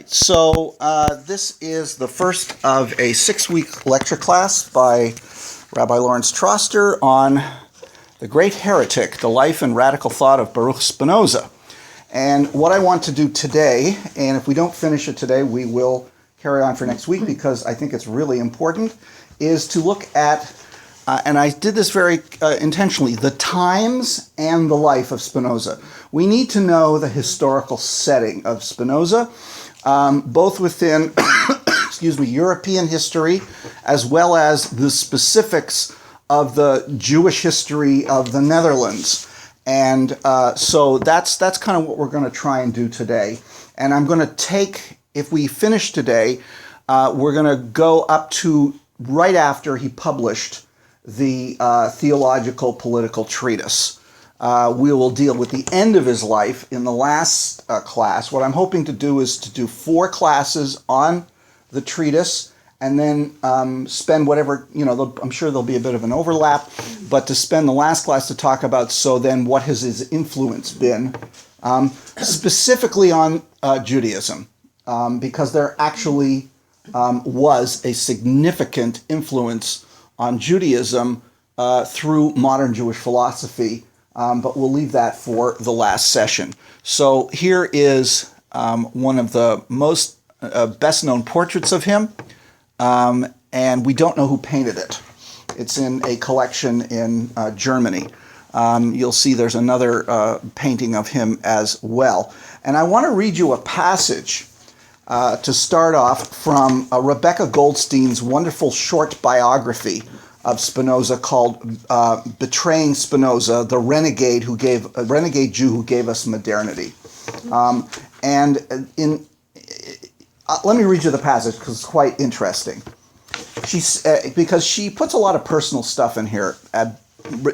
So this is the first of a 6-week lecture class by Rabbi Lawrence Troster on the great heretic, the life and radical thought of Baruch Spinoza. And what I want to do today, and if we don't finish it today, we will carry on for next week because I think it's really important, is to look at, and I did this very intentionally, the times and the life of Spinoza. We need to know the historical setting of Spinoza, both within European history as well as the specifics of the Jewish history of the Netherlands. And so that's kind of what we're going to try and do today. And I'm going to take, if we finish today, we're going to go up to right after he published the theological political treatise. We will deal with the end of his life in the last class. What I'm hoping to do is to do 4 classes on the treatise and then spend whatever, I'm sure there'll be a bit of an overlap, but to spend the last class to talk about, so then what has his influence been, specifically on Judaism, because there actually was a significant influence on Judaism through modern Jewish philosophy. But we'll leave that for the last session. So here is one of the most best-known portraits of him, and we don't know who painted it. It's in a collection in Germany. You'll see there's another painting of him as well. And I want to read you a passage to start off from Rebecca Goldstein's wonderful short biography of Spinoza called "Betraying Spinoza: The Renegade Jew Who Gave Us Modernity." Let me read you the passage because it's quite interesting. Because she puts a lot of personal stuff in here.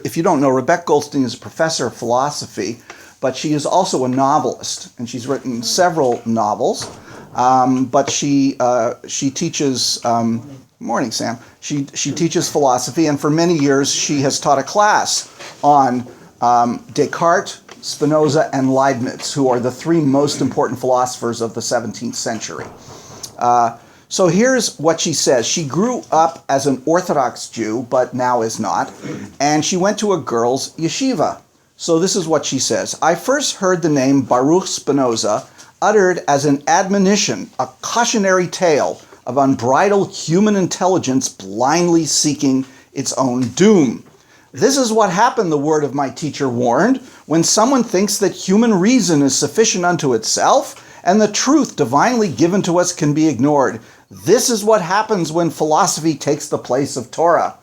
If you don't know, Rebecca Goldstein is a professor of philosophy, but she is also a novelist, and she's written several novels. But she teaches. Morning, Sam. She teaches philosophy, and for many years she has taught a class on Descartes, Spinoza, and Leibniz, who are the 3 most important philosophers of the 17th century. So here's what she says. She grew up as an Orthodox Jew, but now is not, and she went to a girls' yeshiva. So this is what she says. I first heard the name Baruch Spinoza uttered as an admonition, a cautionary tale of unbridled human intelligence blindly seeking its own doom. This is what happened, the word of my teacher warned, when someone thinks that human reason is sufficient unto itself, and the truth divinely given to us can be ignored. This is what happens when philosophy takes the place of Torah.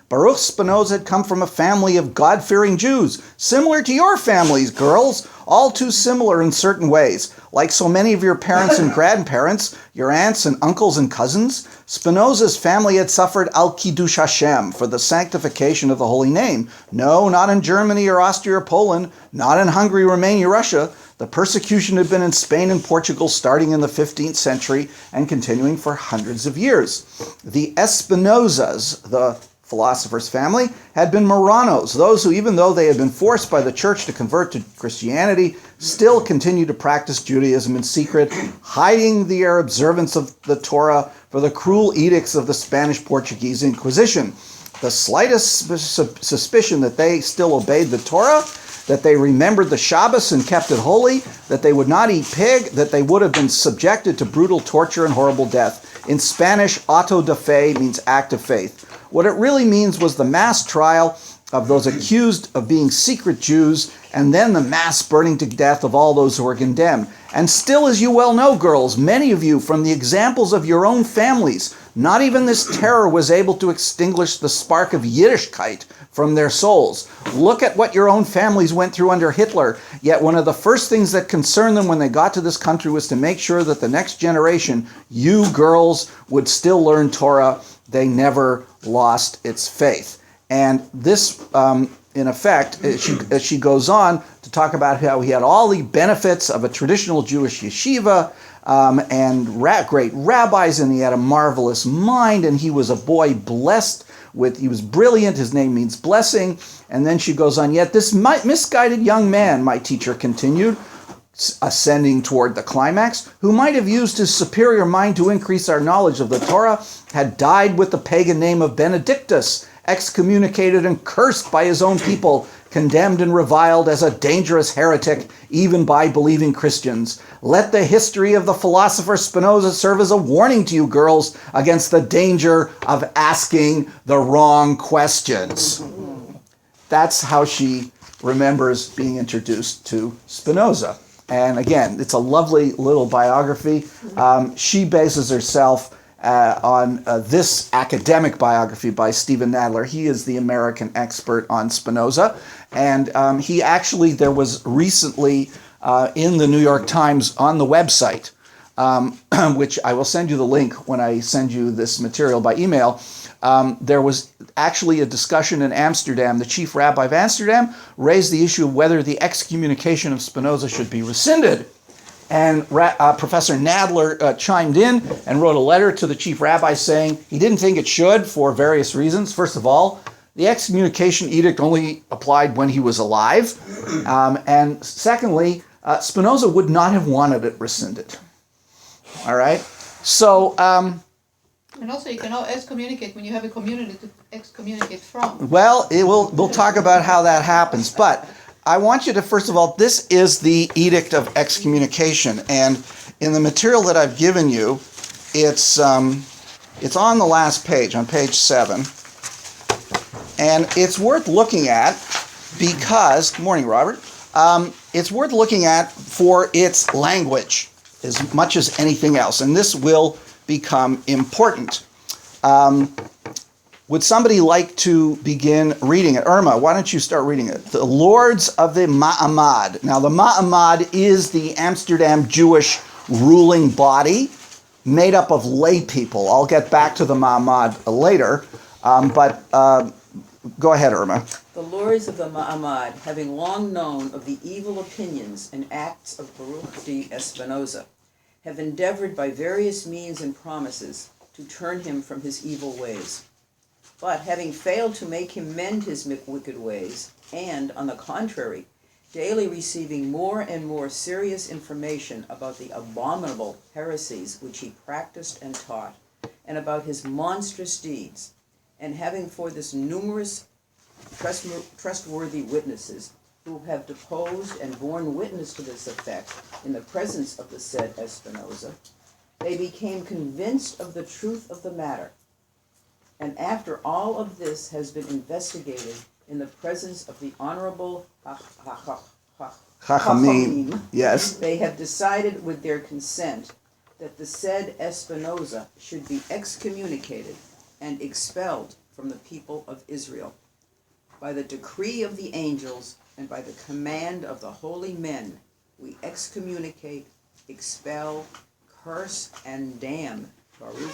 Baruch Spinoza had come from a family of God-fearing Jews, similar to your families, girls, all too similar in certain ways. Like so many of your parents and grandparents, your aunts and uncles and cousins, Spinoza's family had suffered al-Kiddush Hashem, for the sanctification of the holy name. No, not in Germany or Austria or Poland, not in Hungary, Romania, Russia. The persecution had been in Spain and Portugal starting in the 15th century and continuing for hundreds of years. The Espinozas, the philosopher's family, had been Marranos, those who, even though they had been forced by the church to convert to Christianity, still continued to practice Judaism in secret, hiding their observance of the Torah for the cruel edicts of the Spanish-Portuguese Inquisition. The slightest suspicion that they still obeyed the Torah, that they remembered the Shabbos and kept it holy, that they would not eat pig, that they would have been subjected to brutal torture and horrible death. In Spanish, auto de fe means act of faith. What it really means was the mass trial of those accused of being secret Jews, and then the mass burning to death of all those who were condemned. And still, as you well know, girls, many of you, from the examples of your own families, not even this terror was able to extinguish the spark of Yiddishkeit from their souls. Look at what your own families went through under Hitler, yet one of the first things that concerned them when they got to this country was to make sure that the next generation, you girls, would still learn Torah. They never lost its faith. And this, in effect, as she goes on to talk about how he had all the benefits of a traditional Jewish yeshiva, and great rabbis, and he had a marvelous mind, and he was a boy blessed with, he was brilliant, his name means blessing. And then she goes on, yet this misguided young man, my teacher continued, ascending toward the climax, who might have used his superior mind to increase our knowledge of the Torah, had died with the pagan name of Benedictus, excommunicated and cursed by his own people, condemned and reviled as a dangerous heretic, even by believing Christians. Let the history of the philosopher Spinoza serve as a warning to you girls against the danger of asking the wrong questions. That's how she remembers being introduced to Spinoza. And again, it's a lovely little biography. She bases herself on this academic biography by Stephen Nadler. He is the American expert on Spinoza. And he actually, there was recently in the New York Times on the website, which I will send you the link when I send you this material by email. There was actually a discussion in Amsterdam. The chief rabbi of Amsterdam raised the issue of whether the excommunication of Spinoza should be rescinded. And Professor Nadler chimed in and wrote a letter to the chief rabbi saying he didn't think it should for various reasons. First of all, the excommunication edict only applied when he was alive. And secondly, Spinoza would not have wanted it rescinded. All right? So... and also, you cannot excommunicate when you have a community to excommunicate from. Well, we'll talk about how that happens. But I want you to, first of all, this is the Edict of Excommunication. And in the material that I've given you, it's on the last page, on page 7. And it's worth looking at because, good morning, Robert. It's worth looking at for its language as much as anything else. And this will become important. Would somebody like to begin reading it? Irma, why don't you start reading it? The Lords of the Ma'amad. Now, the Ma'amad is the Amsterdam Jewish ruling body made up of lay people. I'll get back to the Ma'amad later, but go ahead, Irma. The Lords of the Ma'amad, having long known of the evil opinions and acts of Baruch Spinoza, have endeavored by various means and promises to turn him from his evil ways. But having failed to make him mend his wicked ways, and, on the contrary, daily receiving more and more serious information about the abominable heresies which he practiced and taught, and about his monstrous deeds, and having for this numerous trustworthy witnesses, who have deposed and borne witness to this effect in the presence of the said Spinoza, they became convinced of the truth of the matter. And after all of this has been investigated in the presence of the honorable Chachamim, yes, they have decided with their consent that the said Spinoza should be excommunicated and expelled from the people of Israel. By the decree of the angels and by the command of the holy men, we excommunicate, expel, curse, and damn Baruch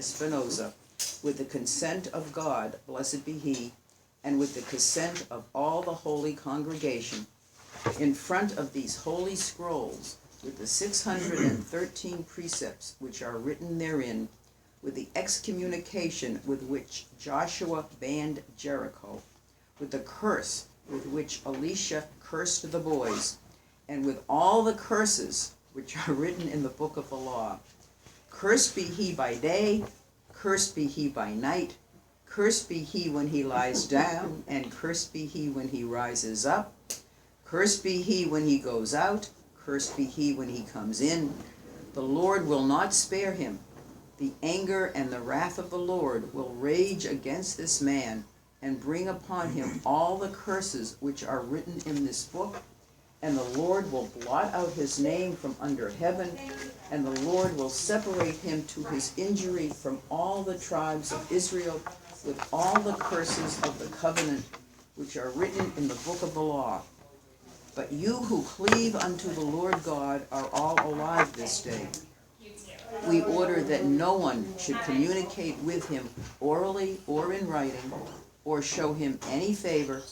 Spinoza with the consent of God, blessed be he, and with the consent of all the holy congregation, in front of these holy scrolls, with the 613 precepts which are written therein, with the excommunication with which Joshua banned Jericho, with the curse with which Elisha cursed the boys, and with all the curses which are written in the book of the law. Cursed be he by day, cursed be he by night, cursed be he when he lies down, and cursed be he when he rises up, cursed be he when he goes out, cursed be he when he comes in. The Lord will not spare him. The anger and the wrath of the Lord will rage against this man, and bring upon him all the curses which are written in this book, and the Lord will blot out his name from under heaven, and the Lord will separate him to his injury from all the tribes of Israel, with all the curses of the covenant which are written in the book of the law. But you who cleave unto the Lord God are all alive this day. We order that no one should communicate with him orally or in writing, or show him any favor,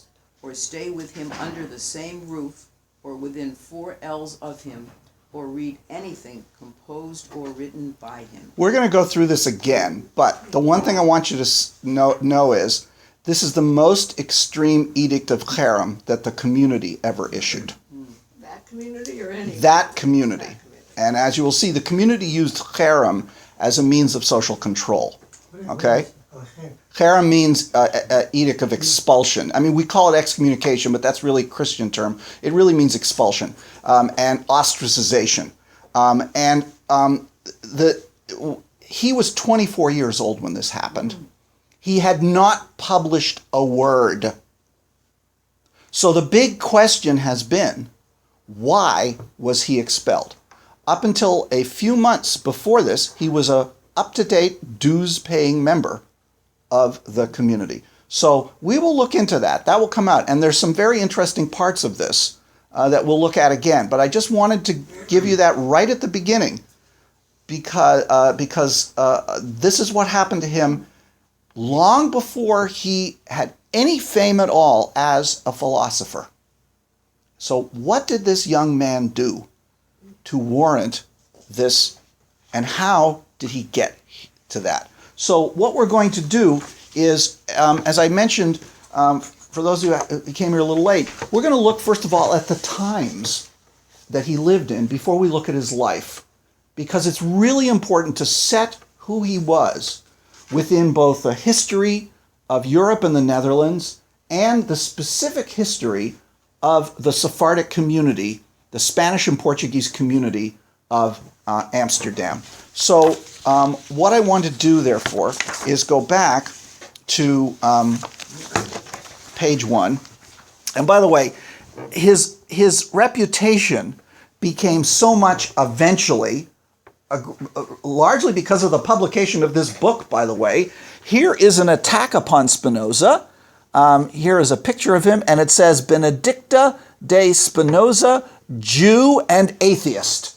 or stay with him under the same roof, or within 4 ells of him, or read anything composed or written by him. We're going to go through this again, but the one thing I want you to know is this is the most extreme edict of cherem that the community ever issued. That community you're in? that community. And as you will see, the community used cherem as a means of social control. Okay? Cherem means edict of expulsion. I mean, we call it excommunication, but that's really a Christian term. It really means expulsion and ostracization. He was 24 years old when this happened. He had not published a word. So the big question has been, why was he expelled? Up until a few months before this, he was a up-to-date dues-paying member of the community. So we will look into that. That will come out. And there's some very interesting parts of this that we'll look at again. But I just wanted to give you that right at the beginning because this is what happened to him long before he had any fame at all as a philosopher. So what did this young man do to warrant this, and how did he get to that? So what we're going to do is, as I mentioned, for those of you who came here a little late, we're going to look first of all at the times that he lived in before we look at his life, because it's really important to set who he was within both the history of Europe and the Netherlands and the specific history of the Sephardic community, the Spanish and Portuguese community of Amsterdam. So what I want to do, therefore, is go back to page 1. And by the way, his reputation became so much eventually, largely because of the publication of this book, by the way. Here is an attack upon Spinoza. Here is a picture of him, and it says, Benedicta de Spinoza, Jew and atheist.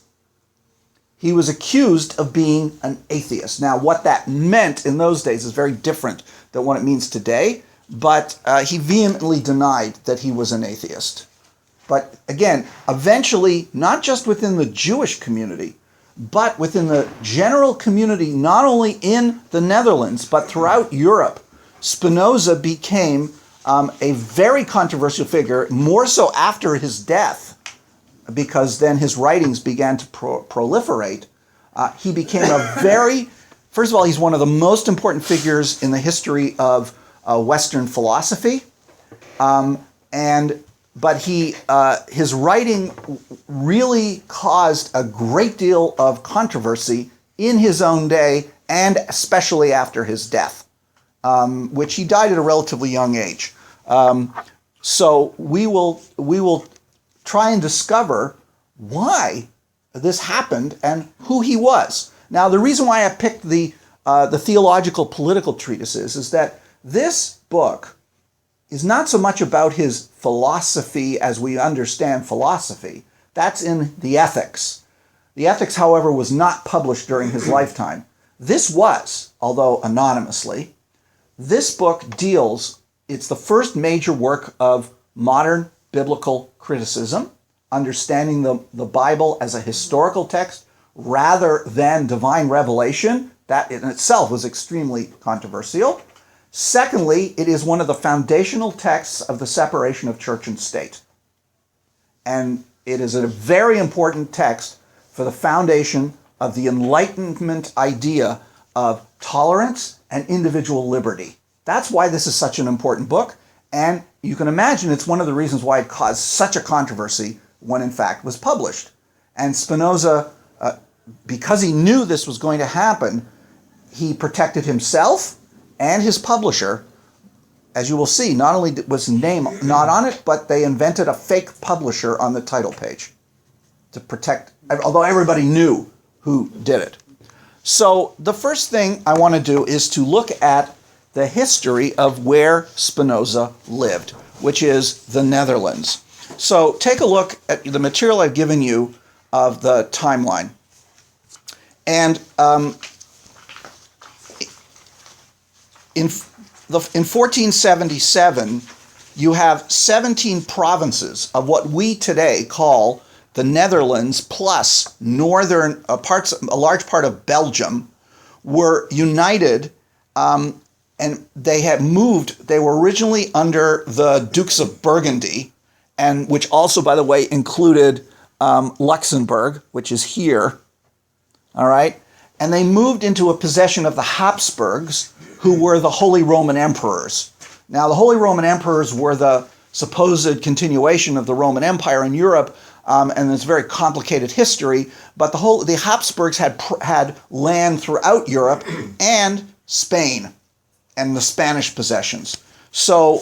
He was accused of being an atheist. Now, what that meant in those days is very different than what it means today, but he vehemently denied that he was an atheist. But again, eventually, not just within the Jewish community, but within the general community, not only in the Netherlands, but throughout Europe, Spinoza became a very controversial figure, more so after his death, because then his writings began to proliferate. He became first of all, he's one of the most important figures in the history of Western philosophy. But his writing really caused a great deal of controversy in his own day, and especially after his death, which he died at a relatively young age. So we will try and discover why this happened and who he was. Now, the reason why I picked the theological political treatises is that this book is not so much about his philosophy as we understand philosophy. That's in the Ethics. The Ethics, however, was not published during his lifetime. This was, although anonymously. This book it's the first major work of modern biblical criticism, understanding the Bible as a historical text rather than divine revelation. That in itself was extremely controversial. Secondly, it is one of the foundational texts of the separation of church and state. And it is a very important text for the foundation of the Enlightenment idea of tolerance and individual liberty. That's why this is such an important book. And you can imagine it's one of the reasons why it caused such a controversy when in fact was published. And Spinoza, because he knew this was going to happen, he protected himself and his publisher. As you will see, not only was his name not on it, but they invented a fake publisher on the title page to protect, although everybody knew who did it. So the first thing I want to do is to look at the history of where Spinoza lived, which is the Netherlands. So take a look at the material I've given you of the timeline. And in 1477, you have 17 provinces of what we today call the Netherlands plus northern parts, a large part of Belgium, were united, and they had moved. They were originally under the Dukes of Burgundy, and which also, by the way, included Luxembourg, which is here, all right? And they moved into a possession of the Habsburgs, who were the Holy Roman Emperors. Now, the Holy Roman Emperors were the supposed continuation of the Roman Empire in Europe, and it's a very complicated history, but the Habsburgs had land throughout Europe and Spain and the Spanish possessions. So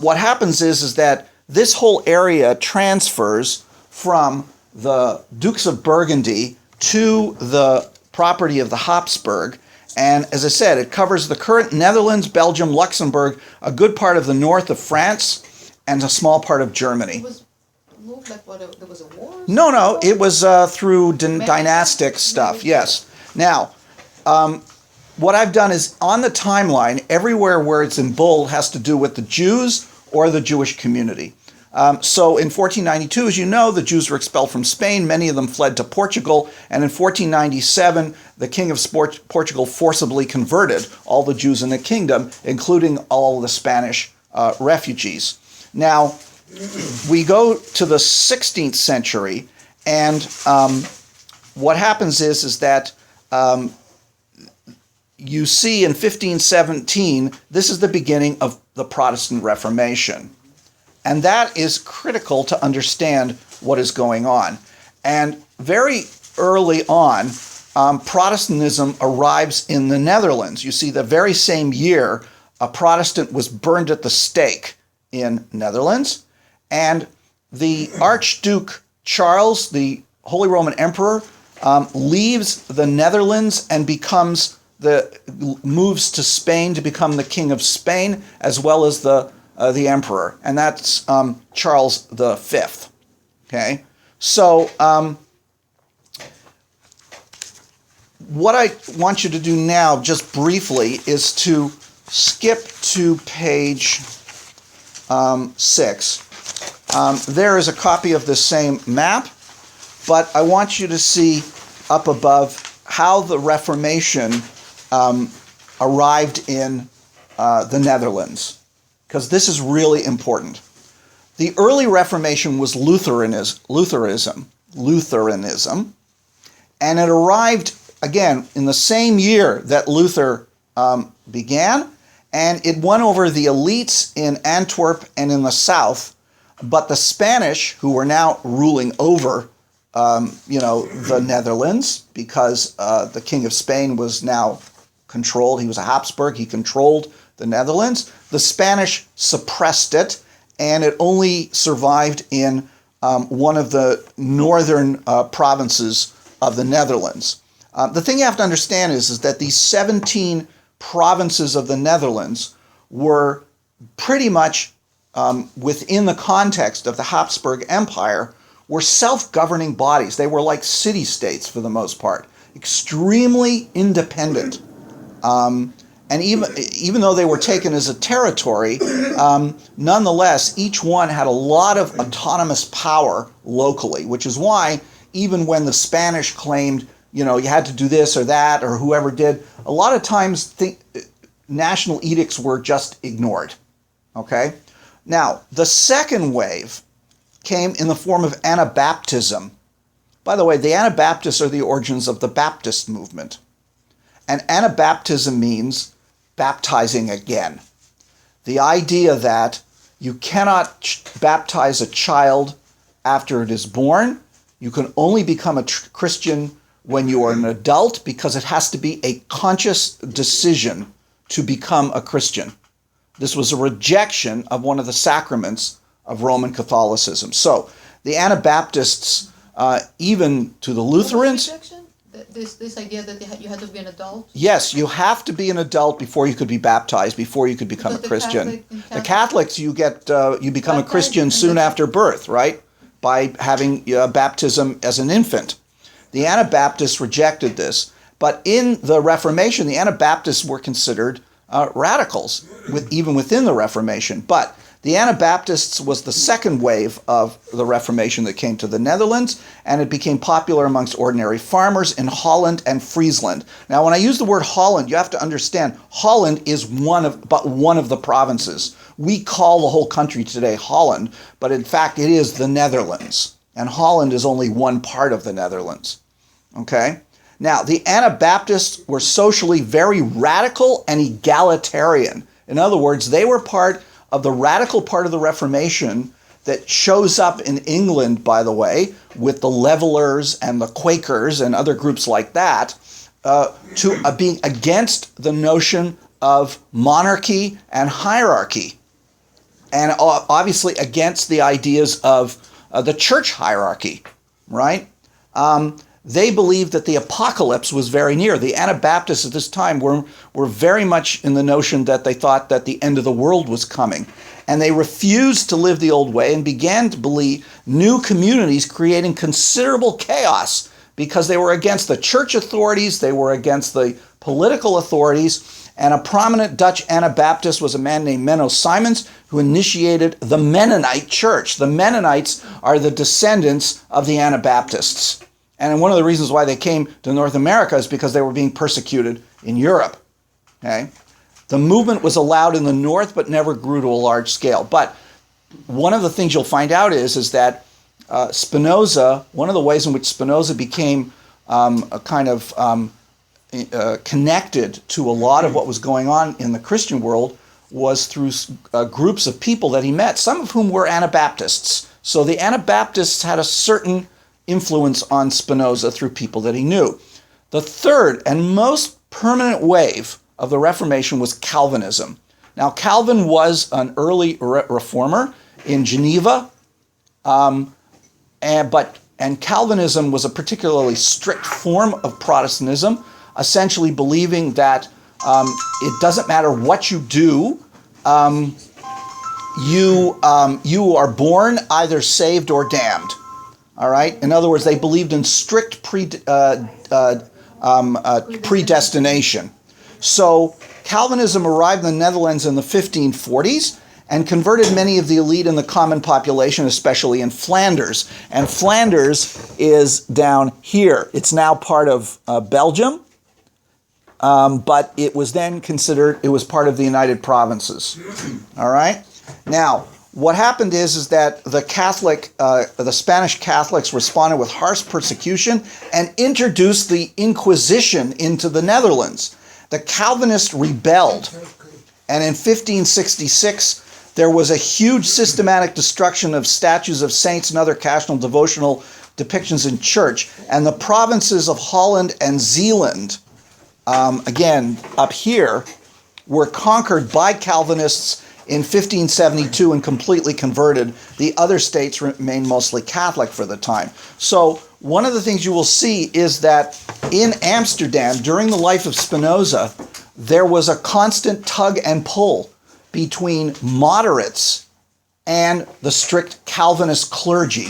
what happens is that this whole area transfers from the Dukes of Burgundy to the property of the Habsburg. And as I said, it covers the current Netherlands, Belgium, Luxembourg, a good part of the north of France, and a small part of Germany. It was moved like what? There was a war? No, it was through dynastic stuff, yes. Now, what I've done is on the timeline, everywhere where it's in bold has to do with the Jews or the Jewish community. So in 1492, as you know, the Jews were expelled from Spain. Many of them fled to Portugal. And in 1497, the king of Portugal forcibly converted all the Jews in the kingdom, including all the Spanish refugees. Now, we go to the 16th century, and what happens is that you see in 1517, this is the beginning of the Protestant Reformation. And that is critical to understand what is going on. And very early on, Protestantism arrives in the Netherlands. You see, the very same year, a Protestant was burned at the stake in Netherlands. And the Archduke Charles, the Holy Roman Emperor, leaves the Netherlands and moves to Spain to become the King of Spain, as well as the emperor, and that's Charles V. Okay, so what I want you to do now, just briefly, is to skip to page 6. There is a copy of the same map, but I want you to see up above how the Reformation arrived in the Netherlands, because this is really important. The early Reformation was Lutheranism, and it arrived, again, in the same year that Luther began, and it won over the elites in Antwerp and in the south, but the Spanish, who were now ruling over the Netherlands, because the King of Spain was now controlled, he was a Habsburg, he controlled the Netherlands. The Spanish suppressed it, and it only survived in one of the northern provinces of the Netherlands. The thing you have to understand is that these 17 provinces of the Netherlands were pretty much within the context of the Habsburg Empire, were self-governing bodies. They were like city-states for the most part, extremely independent. And even though they were taken as a territory, nonetheless, each one had a lot of autonomous power locally, which is why even when the Spanish claimed, you had to do this or that, or whoever did, a lot of times national edicts were just ignored. Okay? Now, the second wave came in the form of Anabaptism. By the way, the Anabaptists are the origins of the Baptist movement. And Anabaptism means baptizing again. The idea that you cannot baptize a child after it is born. You can only become a Christian when you are an adult, because it has to be a conscious decision to become a Christian. This was a rejection of one of the sacraments of Roman Catholicism. So the Anabaptists, even to the Lutherans... This idea that you had to be an adult? Yes, you have to be an adult before you could be baptized, before you could become a Christian. The Catholics, you become a Christian soon after birth, right? By having baptism as an infant. The Anabaptists rejected this. But in the Reformation, the Anabaptists were considered radicals, even within the Reformation. But the Anabaptists was the second wave of the Reformation that came to the Netherlands, and it became popular amongst ordinary farmers in Holland and Friesland. Now, when I use the word Holland, you have to understand Holland is but one of the provinces. We call the whole country today Holland, but in fact it is the Netherlands. and Holland is only one part of the Netherlands. Okay? Now, the Anabaptists were socially very radical and egalitarian. In other words, they were part of the radical part of the Reformation that shows up in England, by the way, with the Levelers and the Quakers and other groups like that, to being against the notion of monarchy and hierarchy, and obviously against the ideas of the church hierarchy, right? They believed that the apocalypse was very near. The Anabaptists at this time were very much in the notion that they thought that the end of the world was coming. And they refused to live the old way and began to believe new communities, creating considerable chaos because they were against the church authorities, they were against the political authorities, and a prominent Dutch Anabaptist was a man named Menno Simons, who initiated the Mennonite church. The Mennonites are the descendants of the Anabaptists. And one of the reasons why they came to North America is because they were being persecuted in Europe. Okay? The movement was allowed in the north, but never grew to a large scale. But one of the things you'll find out is that Spinoza, one of the ways in which Spinoza became a kind of connected to a lot of what was going on in the Christian world was through groups of people that he met, some of whom were Anabaptists. So the Anabaptists had a certain influence on Spinoza through people that he knew. The third and most permanent wave of the Reformation was Calvinism. Now, Calvin was an early reformer in Geneva, and Calvinism was a particularly strict form of Protestantism, essentially believing that it doesn't matter what you do, you are born either saved or damned. All right. In other words, they believed in strict predestination. So Calvinism arrived in the Netherlands in the 1540s and converted many of the elite in the common population, especially in Flanders. And Flanders is down here. It's now part of Belgium, but it was then considered, it was part of the United Provinces. All right? Now, what happened is that the Spanish Catholics responded with harsh persecution and introduced the Inquisition into the Netherlands. The Calvinists rebelled, and in 1566, there was a huge systematic destruction of statues of saints and other occasional devotional depictions in church, and the provinces of Holland and Zeeland, again, up here, were conquered by Calvinists in 1572 and completely converted. The other states remained mostly Catholic for the time. So one of the things you will see is that in Amsterdam, during the life of Spinoza, there was a constant tug and pull between moderates and the strict Calvinist clergy.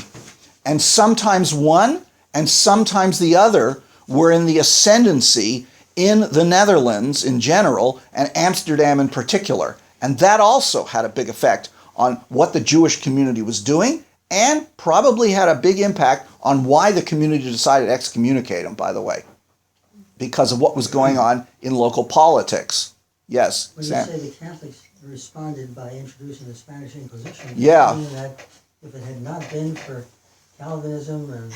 And sometimes one and sometimes the other were in the ascendancy in the Netherlands in general and Amsterdam in particular. And that also had a big effect on what the Jewish community was doing and probably had a big impact on why the community decided to excommunicate him, by the way, because of what was going on in local politics. Yes, When Sam? you say the Catholics responded by introducing the Spanish Inquisition, Yeah. meaning that if it had not been for Calvinism and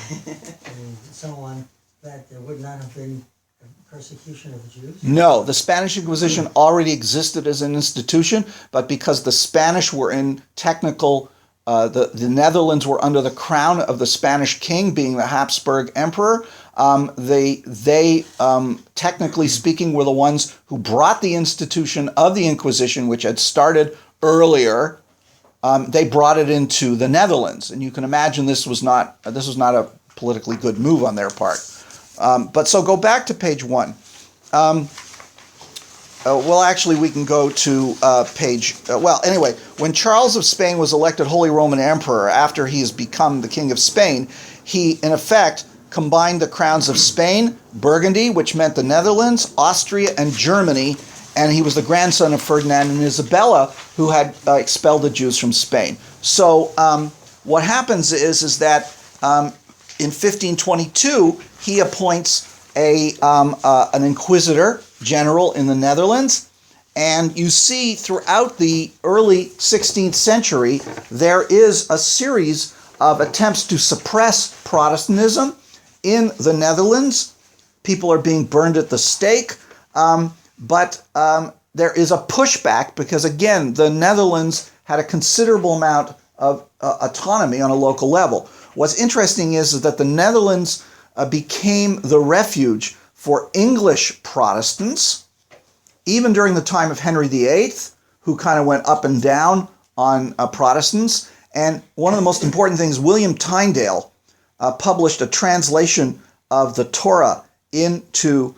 so on, that there would not have been persecution of the Jews? No, the Spanish Inquisition already existed as an institution, but because the Spanish were in technical, the Netherlands were under the crown of the Spanish king, being the Habsburg emperor, they technically speaking, were the ones who brought the institution of the Inquisition, which had started earlier. They brought it into the Netherlands, and you can imagine this was not a politically good move on their part. But so go back to page 1. Well, actually, we can go to page... anyway, when Charles of Spain was elected Holy Roman Emperor after he has become the King of Spain, he, in effect, combined the crowns of Spain, Burgundy, which meant the Netherlands, Austria, and Germany, and he was the grandson of Ferdinand and Isabella, who had expelled the Jews from Spain. So what happens is that in 1522, he appoints an inquisitor general in the Netherlands, and you see throughout the early 16th century there is a series of attempts to suppress Protestantism in the Netherlands. People are being burned at the stake, but there is a pushback because, again, the Netherlands had a considerable amount of autonomy on a local level. What's interesting is that the Netherlands became the refuge for English Protestants, even during the time of Henry VIII, who kind of went up and down on Protestants. And one of the most important things, William Tyndale published a translation of the Torah into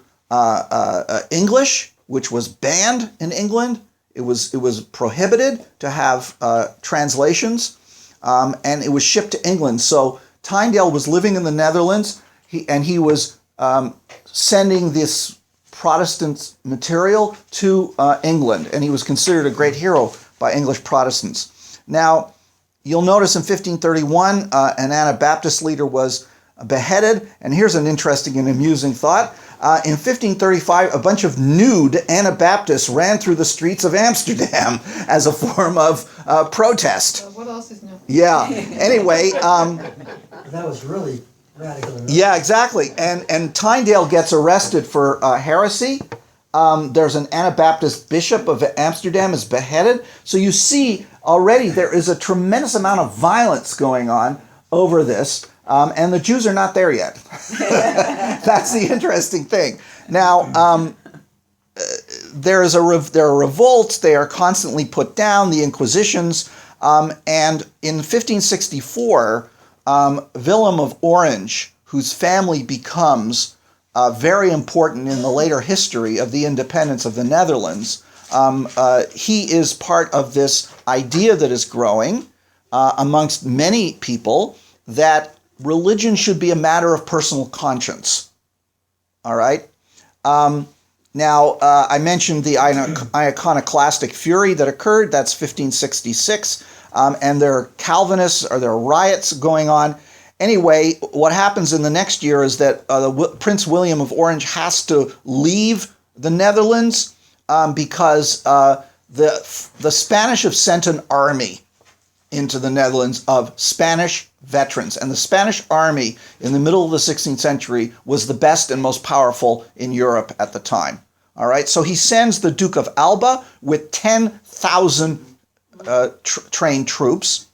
English, which was banned in England. It was prohibited to have translations, and it was shipped to England. So Tyndale was living in the Netherlands, he was sending this Protestant material to England, and he was considered a great hero by English Protestants. Now, you'll notice in 1531, an Anabaptist leader was beheaded, and here's an interesting and amusing thought. In 1535, a bunch of nude Anabaptists ran through the streets of Amsterdam as a form of protest. What else is new? Yeah. Anyway, That was really radical enough. yeah, exactly. And Tyndale gets arrested for heresy. There's an Anabaptist bishop of Amsterdam is beheaded. So you see already there is a tremendous amount of violence going on over this. And the Jews are not there yet. That's the interesting thing. Now, there are revolts. They are constantly put down, the Inquisitions. And in 1564, Willem of Orange, whose family becomes very important in the later history of the independence of the Netherlands, he is part of this idea that is growing amongst many people that religion should be a matter of personal conscience. All right? Now, I mentioned the iconoclastic fury that occurred. That's 1566. And there are Calvinists, or there are riots going on. Anyway, what happens in the next year is that Prince William of Orange has to leave the Netherlands because the Spanish have sent an army into the Netherlands of Spanish veterans. And the Spanish army in the middle of the 16th century was the best and most powerful in Europe at the time. All right, so he sends the Duke of Alba with 10,000 trained troops.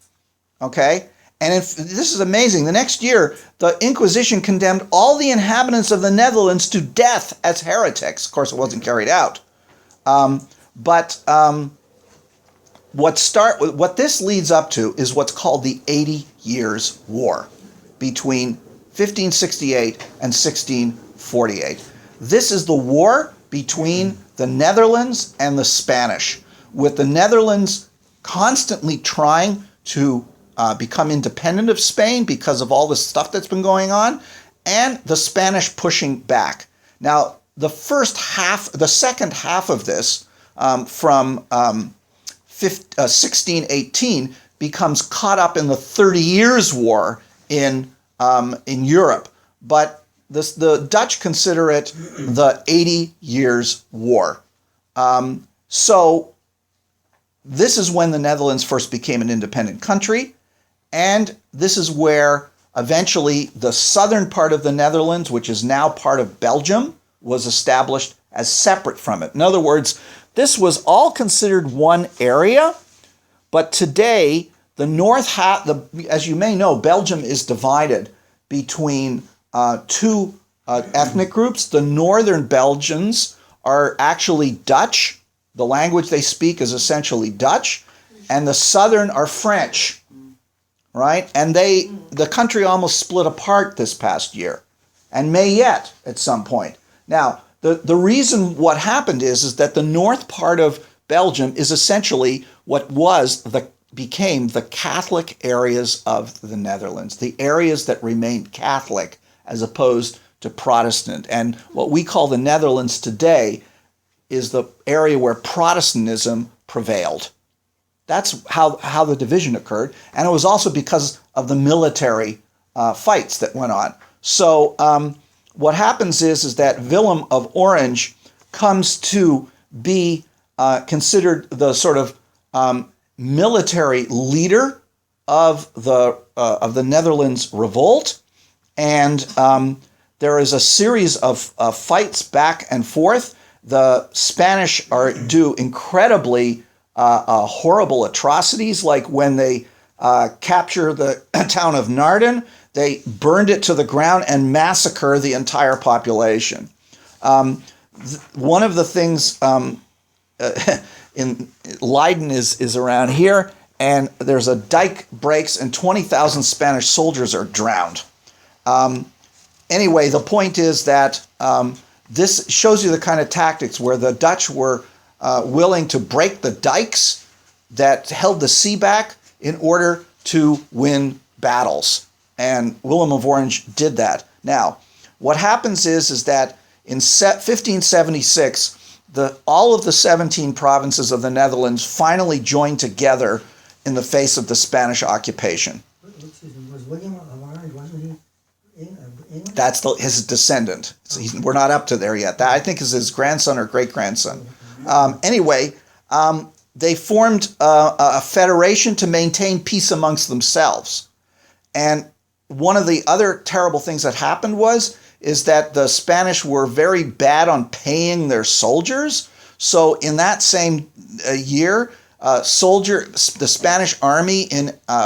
Okay, and this is amazing. The next year, the Inquisition condemned all the inhabitants of the Netherlands to death as heretics. Of course, it wasn't carried out. What this leads up to is what's called the 80 Years' War between 1568 and 1648. This is the war between the Netherlands and the Spanish, with the Netherlands constantly trying to become independent of Spain because of all the stuff that's been going on, and the Spanish pushing back. Now, the second half of this, from 1618, becomes caught up in the 30 Years' War in Europe. But the Dutch consider it the 80 Years' War. So this is when the Netherlands first became an independent country, and this is where eventually the southern part of the Netherlands, which is now part of Belgium, was established as separate from it. In other words, this was all considered one area, but today the north half, as you may know, Belgium is divided between two ethnic groups. The northern Belgians are actually Dutch. The language they speak is essentially Dutch, and the southern are French, right? And the country almost split apart this past year, and may yet at some point. Now, the reason what happened is that the north part of Belgium is essentially what became the Catholic areas of the Netherlands, the areas that remained Catholic as opposed to Protestant. And what we call the Netherlands today is the area where Protestantism prevailed. That's how the division occurred. And it was also because of the military fights that went on. So what happens is that Willem of Orange comes to be considered the sort of military leader of the the Netherlands revolt, and there is a series of fights back and forth. The Spanish do incredibly horrible atrocities, like when they capture the town of Naarden, they burned it to the ground and massacre the entire population. One of the things in Leiden is around here, and there's a dike breaks and 20,000 Spanish soldiers are drowned. Anyway, the point is that this shows you the kind of tactics where the Dutch were willing to break the dikes that held the sea back in order to win battles. And William of Orange did that. Now, what happens is that in 1576, all of the 17 provinces of the Netherlands finally joined together in the face of the Spanish occupation. Excuse me, was William of Orange, wasn't he English? That's his descendant. So we're not up to there yet. That, I think, is his grandson or great-grandson. Anyway, they formed a federation to maintain peace amongst themselves. And one of the other terrible things that happened is that the Spanish were very bad on paying their soldiers. So in that same year, the Spanish army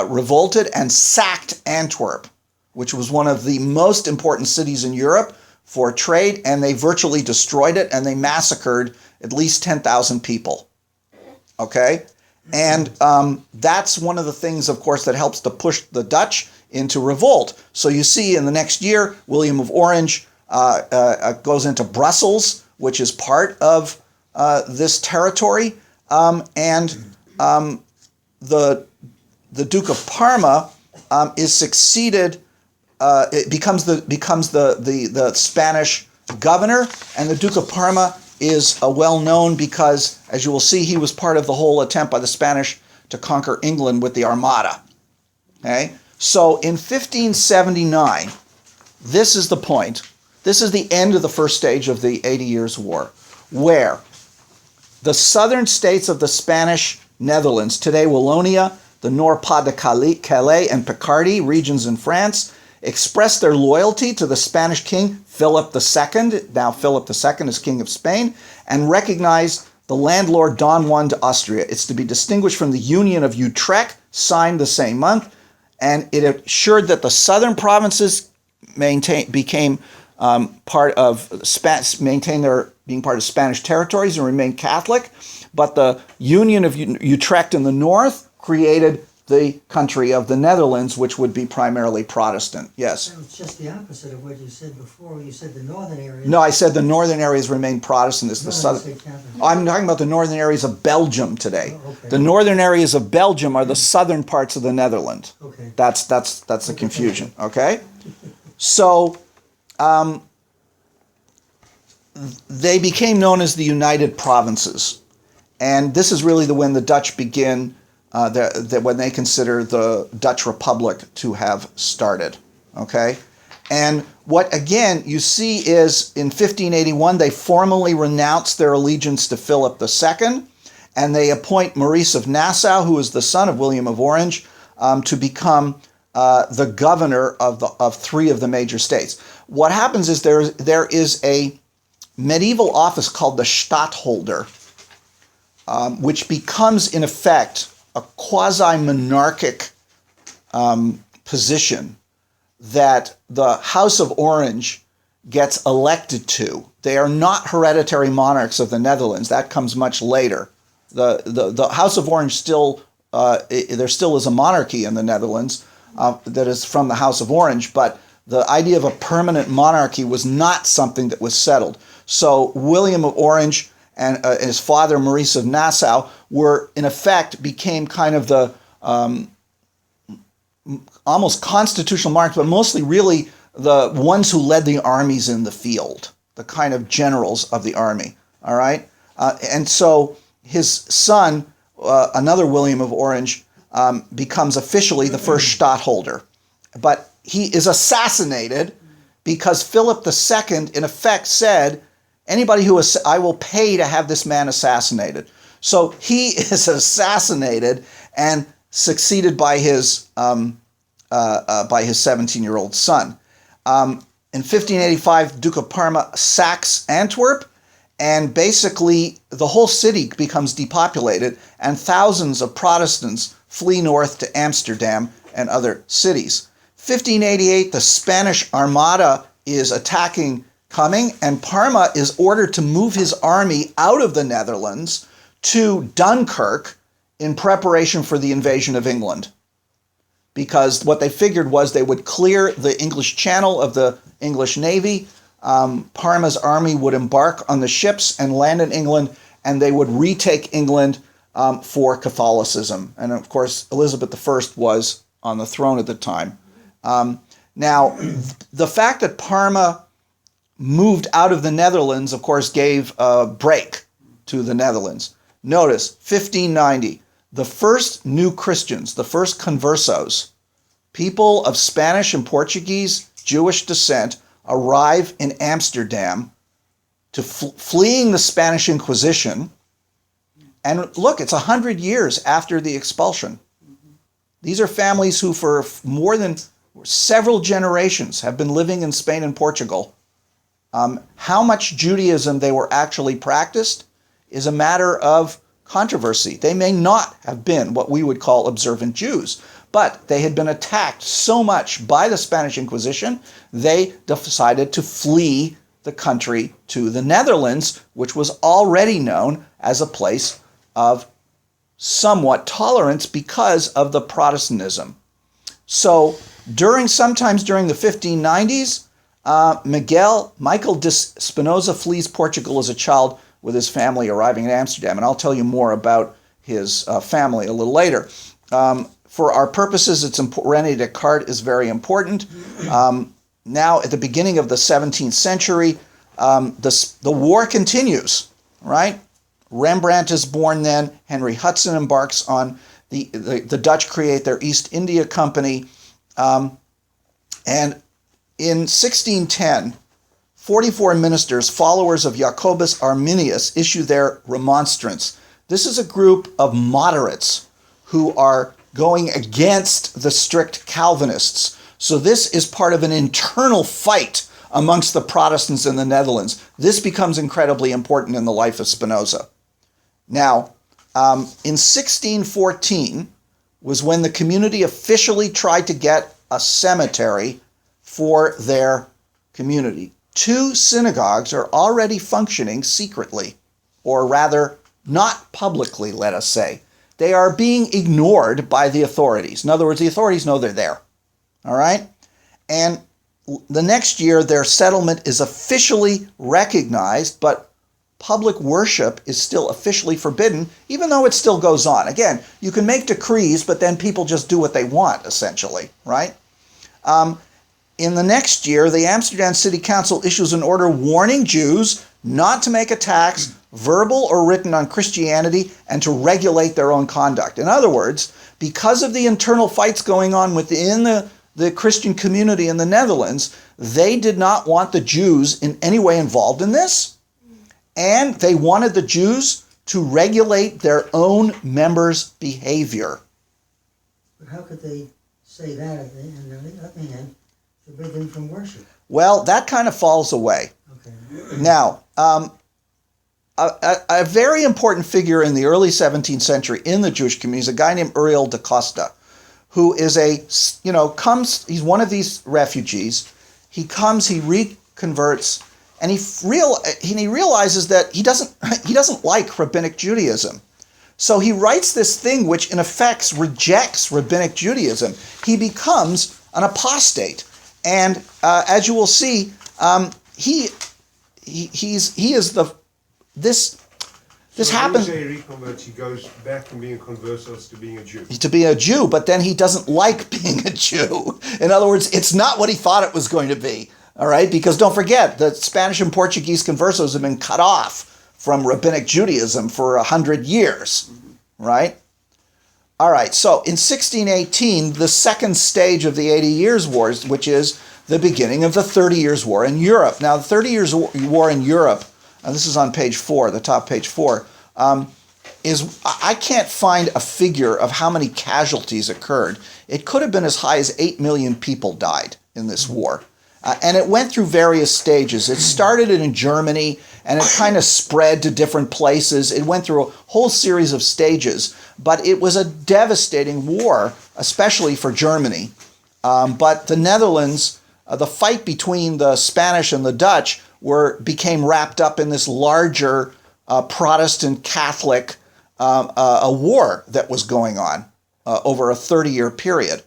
revolted and sacked Antwerp, which was one of the most important cities in Europe for trade, and they virtually destroyed it, and they massacred at least 10,000 people. Okay? And that's one of the things, of course, that helps to push the Dutch into revolt. So you see in the next year, William of Orange goes into Brussels, which is part of this territory, and the Duke of Parma is succeeded. It becomes the Spanish governor, and the Duke of Parma is well known because, as you will see, he was part of the whole attempt by the Spanish to conquer England with the Armada. Okay, so in 1579, this is the point. This is the end of the first stage of the 80 Years' War, where the southern states of the Spanish Netherlands, today Wallonia, the Nord-Pas-de-Calais and Picardy regions in France, expressed their loyalty to the Spanish king Philip II, now Philip II is king of Spain, and recognized the landlord Don Juan de Austria. It's to be distinguished from the Union of Utrecht, signed the same month, and it assured that the southern provinces became part of being part of Spanish territories and remained Catholic, but the Union of Utrecht in the north created the country of the Netherlands, which would be primarily Protestant. Yes? It's just the opposite of what you said before. You said the northern areas. No, I said the northern areas remain Protestant. It's the southern. I'm talking about the northern areas of Belgium today. Oh, okay. The northern areas of Belgium are the southern parts of the Netherlands. Okay. That's the confusion. Okay? So they became known as the United Provinces. And this is really when the Dutch begin, when they consider the Dutch Republic to have started. Okay? And what, again, you see is in 1581, they formally renounce their allegiance to Philip II, and they appoint Maurice of Nassau, who is the son of William of Orange, to become the governor of three of the major states. What happens is there is a medieval office called the Stadtholder, which becomes, in effect, a quasi-monarchic position that the House of Orange gets elected to. They are not hereditary monarchs of the Netherlands. That comes much later. The House of Orange there still is a monarchy in the Netherlands that is from the House of Orange, but the idea of a permanent monarchy was not something that was settled. So William of Orange and his father Maurice of Nassau became kind of the almost constitutional monarchs, but mostly really the ones who led the armies in the field, the kind of generals of the army. All right, and so his son, another William of Orange, becomes officially the first Stadtholder, but he is assassinated because Philip II, in effect, said, "Anybody I will pay to have this man assassinated." So he is assassinated and succeeded by his by his 17-year-old son. In 1585, Duke of Parma sacks Antwerp, and basically the whole city becomes depopulated, and thousands of Protestants flee north to Amsterdam and other cities. 1588, the Spanish Armada is coming, and Parma is ordered to move his army out of the Netherlands to Dunkirk in preparation for the invasion of England. Because what they figured was they would clear the English Channel of the English Navy. Parma's army would embark on the ships and land in England, and they would retake England for Catholicism. And of course, Elizabeth I was on the throne at the time. Now, the fact that Parma moved out of the Netherlands, of course, gave a break to the Netherlands. Notice, 1590, the first new Christians, the first conversos, people of Spanish and Portuguese Jewish descent, arrive in Amsterdam to fleeing the Spanish Inquisition. And look, it's 100 years after the expulsion. These are families who for more than several generations have been living in Spain and Portugal. How much Judaism they were actually practiced is a matter of controversy. They may not have been what we would call observant Jews, but they had been attacked so much by the Spanish Inquisition, they decided to flee the country to the Netherlands, which was already known as a place of somewhat tolerance because of the Protestantism. So sometimes during the 1590s, Michael Spinoza flees Portugal as a child with his family arriving in Amsterdam. And I'll tell you more about his family a little later. For our purposes, it's important. René Descartes is very important. Now, at the beginning of the 17th century, the war continues, right? Rembrandt is born then. Henry Hudson embarks on the Dutch create their East India Company. And in 1610, 44 ministers, followers of Jacobus Arminius, issue their remonstrance. This is a group of moderates who are going against the strict Calvinists. So this is part of an internal fight amongst the Protestants in the Netherlands. This becomes incredibly important in the life of Spinoza. Now, in 1614 was when the community officially tried to get a cemetery for their community. 2 synagogues are already functioning secretly, or rather, not publicly, let us say. They are being ignored by the authorities. In other words, the authorities know they're there. All right? And the next year, their settlement is officially recognized, but public worship is still officially forbidden, even though it still goes on. Again, you can make decrees, but then people just do what they want, essentially, right? In the next year, the Amsterdam City Council issues an order warning Jews not to make attacks, verbal or written, on Christianity and to regulate their own conduct. In other words, because of the internal fights going on within the Christian community in the Netherlands, they did not want the Jews in any way involved in this, and they wanted the Jews to regulate their own members' behavior. But how could they say that at the end? On the other hand, forbid them from worship. Well, that kind of falls away. Okay. Now, a very important figure in the early 17th century in the Jewish community is a guy named Uriel da Costa, who is he's one of these refugees. He comes, he reconverts, and he realizes that he doesn't like rabbinic Judaism. So he writes this thing which in effect rejects rabbinic Judaism. He becomes an apostate. And as you will see, this happens. When you say reconverts, he goes back from being a conversos to being a Jew. To be a Jew, but then he doesn't like being a Jew. In other words, it's not what he thought it was going to be. All right, because don't forget, the Spanish and Portuguese conversos have been cut off from rabbinic Judaism for 100 years, right? All right, so in 1618, the second stage of the 80 Years' Wars, which is the beginning of the 30 Years' War in Europe. Now, the 30 Years' War in Europe, and this is on page 4, the top page 4, is I can't find a figure of how many casualties occurred. It could have been as high as 8 million people died in this war. And it went through various stages. It started in Germany, and it kind of spread to different places. It went through a whole series of stages, but it was a devastating war, especially for Germany. But the Netherlands, the fight between the Spanish and the Dutch became wrapped up in this larger Protestant Catholic a war that was going on over a 30-year period.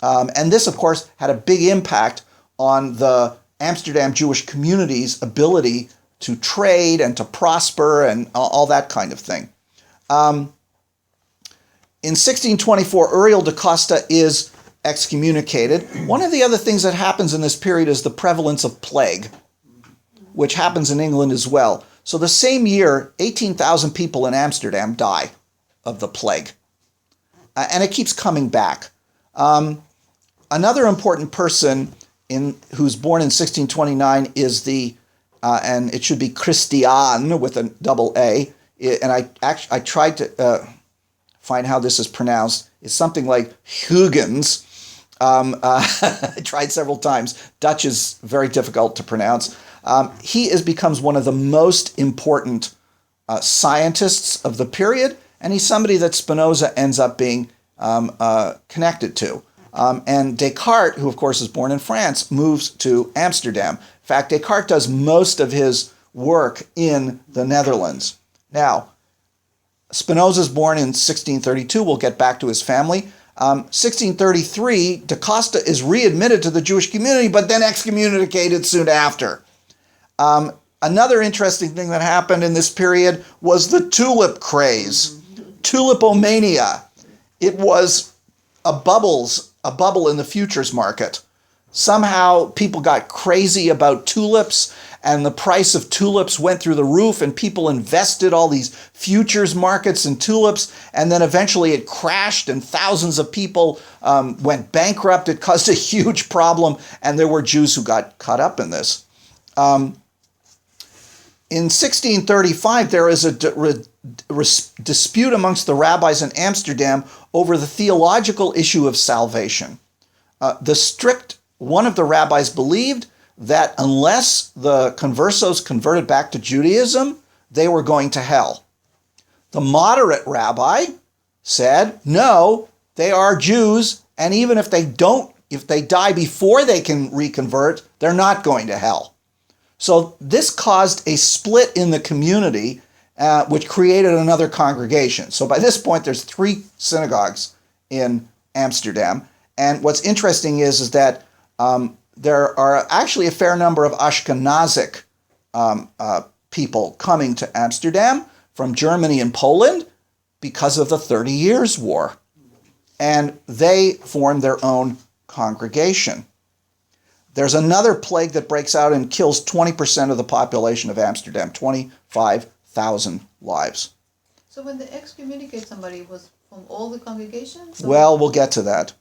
And this, of course, had a big impact on the Amsterdam Jewish community's ability to trade and to prosper and all that kind of thing. In 1624, Uriel de Costa is excommunicated. One of the other things that happens in this period is the prevalence of plague, which happens in England as well. So the same year, 18,000 people in Amsterdam die of the plague. And it keeps coming back. Another important person who's born in 1629 is and it should be Christian with a double A. And I tried to find how this is pronounced. It's something like Huygens. I tried several times. Dutch is very difficult to pronounce. He becomes one of the most important scientists of the period, and he's somebody that Spinoza ends up being connected to. And Descartes, who of course is born in France, moves to Amsterdam. In fact, Descartes does most of his work in the Netherlands. Now, Spinoza's born in 1632. We'll get back to his family. 1633, da Costa is readmitted to the Jewish community, but then excommunicated soon after. Another interesting thing that happened in this period was the tulip craze, tulipomania. It was a bubble in the futures market. Somehow people got crazy about tulips, and the price of tulips went through the roof, and people invested all these futures markets in tulips, and then eventually it crashed, and thousands of people went bankrupt. It caused a huge problem, and there were Jews who got caught up in this. In 1635, there is a dispute amongst the rabbis in Amsterdam over the theological issue of salvation. One of the rabbis believed that unless the conversos converted back to Judaism, they were going to hell. The moderate rabbi said, no, they are Jews, and even if they die before they can reconvert, they're not going to hell. So this caused a split in the community, which created another congregation. So by this point, there's 3 synagogues in Amsterdam. And what's interesting is that there are actually a fair number of Ashkenazic people coming to Amsterdam from Germany and Poland because of the 30 Years' War. And they formed their own congregation. There's another plague that breaks out and kills 20% of the population of Amsterdam, 25,000 lives. So when they excommunicate somebody, it was from all the congregations? Or? Well, we'll get to that.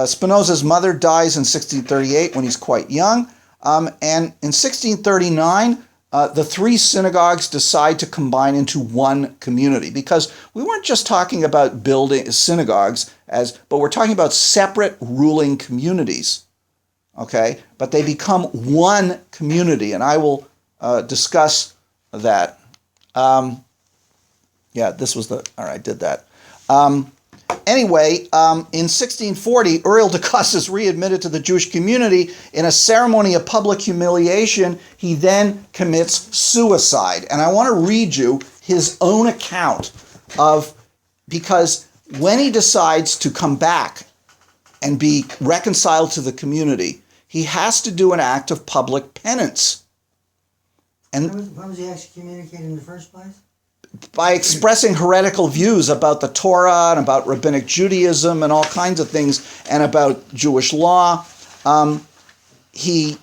Spinoza's mother dies in 1638 when he's quite young. And in 1639, the 3 synagogues decide to combine into one community, because we weren't just talking about building synagogues, but we're talking about separate ruling communities. Okay, but they become one community, and I will discuss that. I did that. Anyway, in 1640, Uriel de Costa is readmitted to the Jewish community. In a ceremony of public humiliation, he then commits suicide. And I want to read you his own account because when he decides to come back and be reconciled to the community, he has to do an act of public penance. And why was he excommunicated in the first place? By expressing heretical views about the Torah and about rabbinic Judaism and all kinds of things, and about Jewish law. His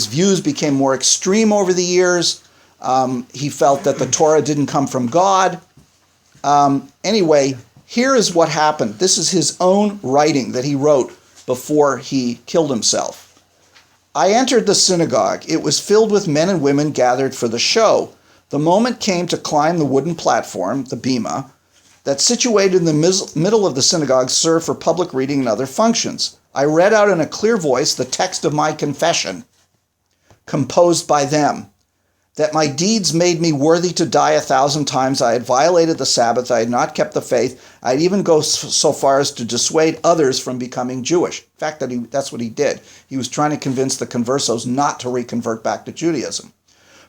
views became more extreme over the years. He felt that the Torah didn't come from God. Anyway, here is what happened. This is his own writing that he wrote before he killed himself. I entered the synagogue. It was filled with men and women gathered for the show. The moment came to climb the wooden platform, the bima, that situated in the middle of the synagogue served for public reading and other functions. I read out in a clear voice the text of my confession, composed by them, that my deeds made me worthy to die 1,000 times. I had violated the Sabbath. I had not kept the faith. I'd even go so far as to dissuade others from becoming Jewish. In fact, that's what he did. He was trying to convince the conversos not to reconvert back to Judaism.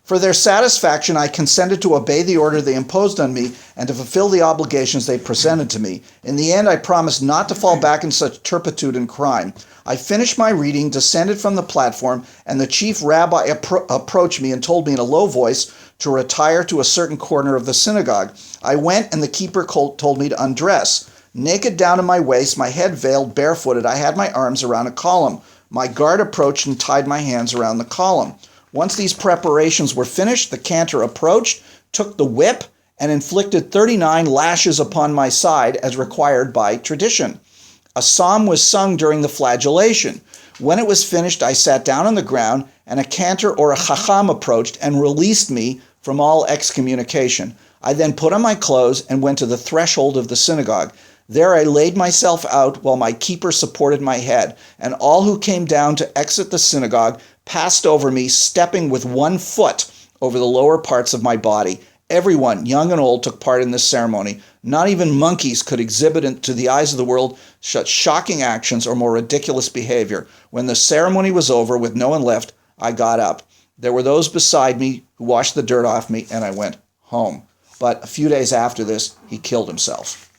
For their satisfaction, I consented to obey the order they imposed on me and to fulfill the obligations they presented to me. In the end, I promised not to fall back in such turpitude and crime. I finished my reading, descended from the platform, and the chief rabbi approached me and told me in a low voice to retire to a certain corner of the synagogue. I went, and the keeper told me to undress. Naked down to my waist, my head veiled, barefooted, I had my arms around a column. My guard approached and tied my hands around the column. Once these preparations were finished, the cantor approached, took the whip, and inflicted 39 lashes upon my side as required by tradition. A psalm was sung during the flagellation. When it was finished, I sat down on the ground, and a cantor or a chacham approached and released me from all excommunication. I then put on my clothes and went to the threshold of the synagogue. There I laid myself out while my keeper supported my head, and all who came down to exit the synagogue passed over me, stepping with 1 foot over the lower parts of my body. Everyone, young and old, took part in this ceremony. Not even monkeys could exhibit to the eyes of the world such shocking actions or more ridiculous behavior. When the ceremony was over, with no one left, I got up. There were those beside me who washed the dirt off me, and I went home. But a few days after this, he killed himself.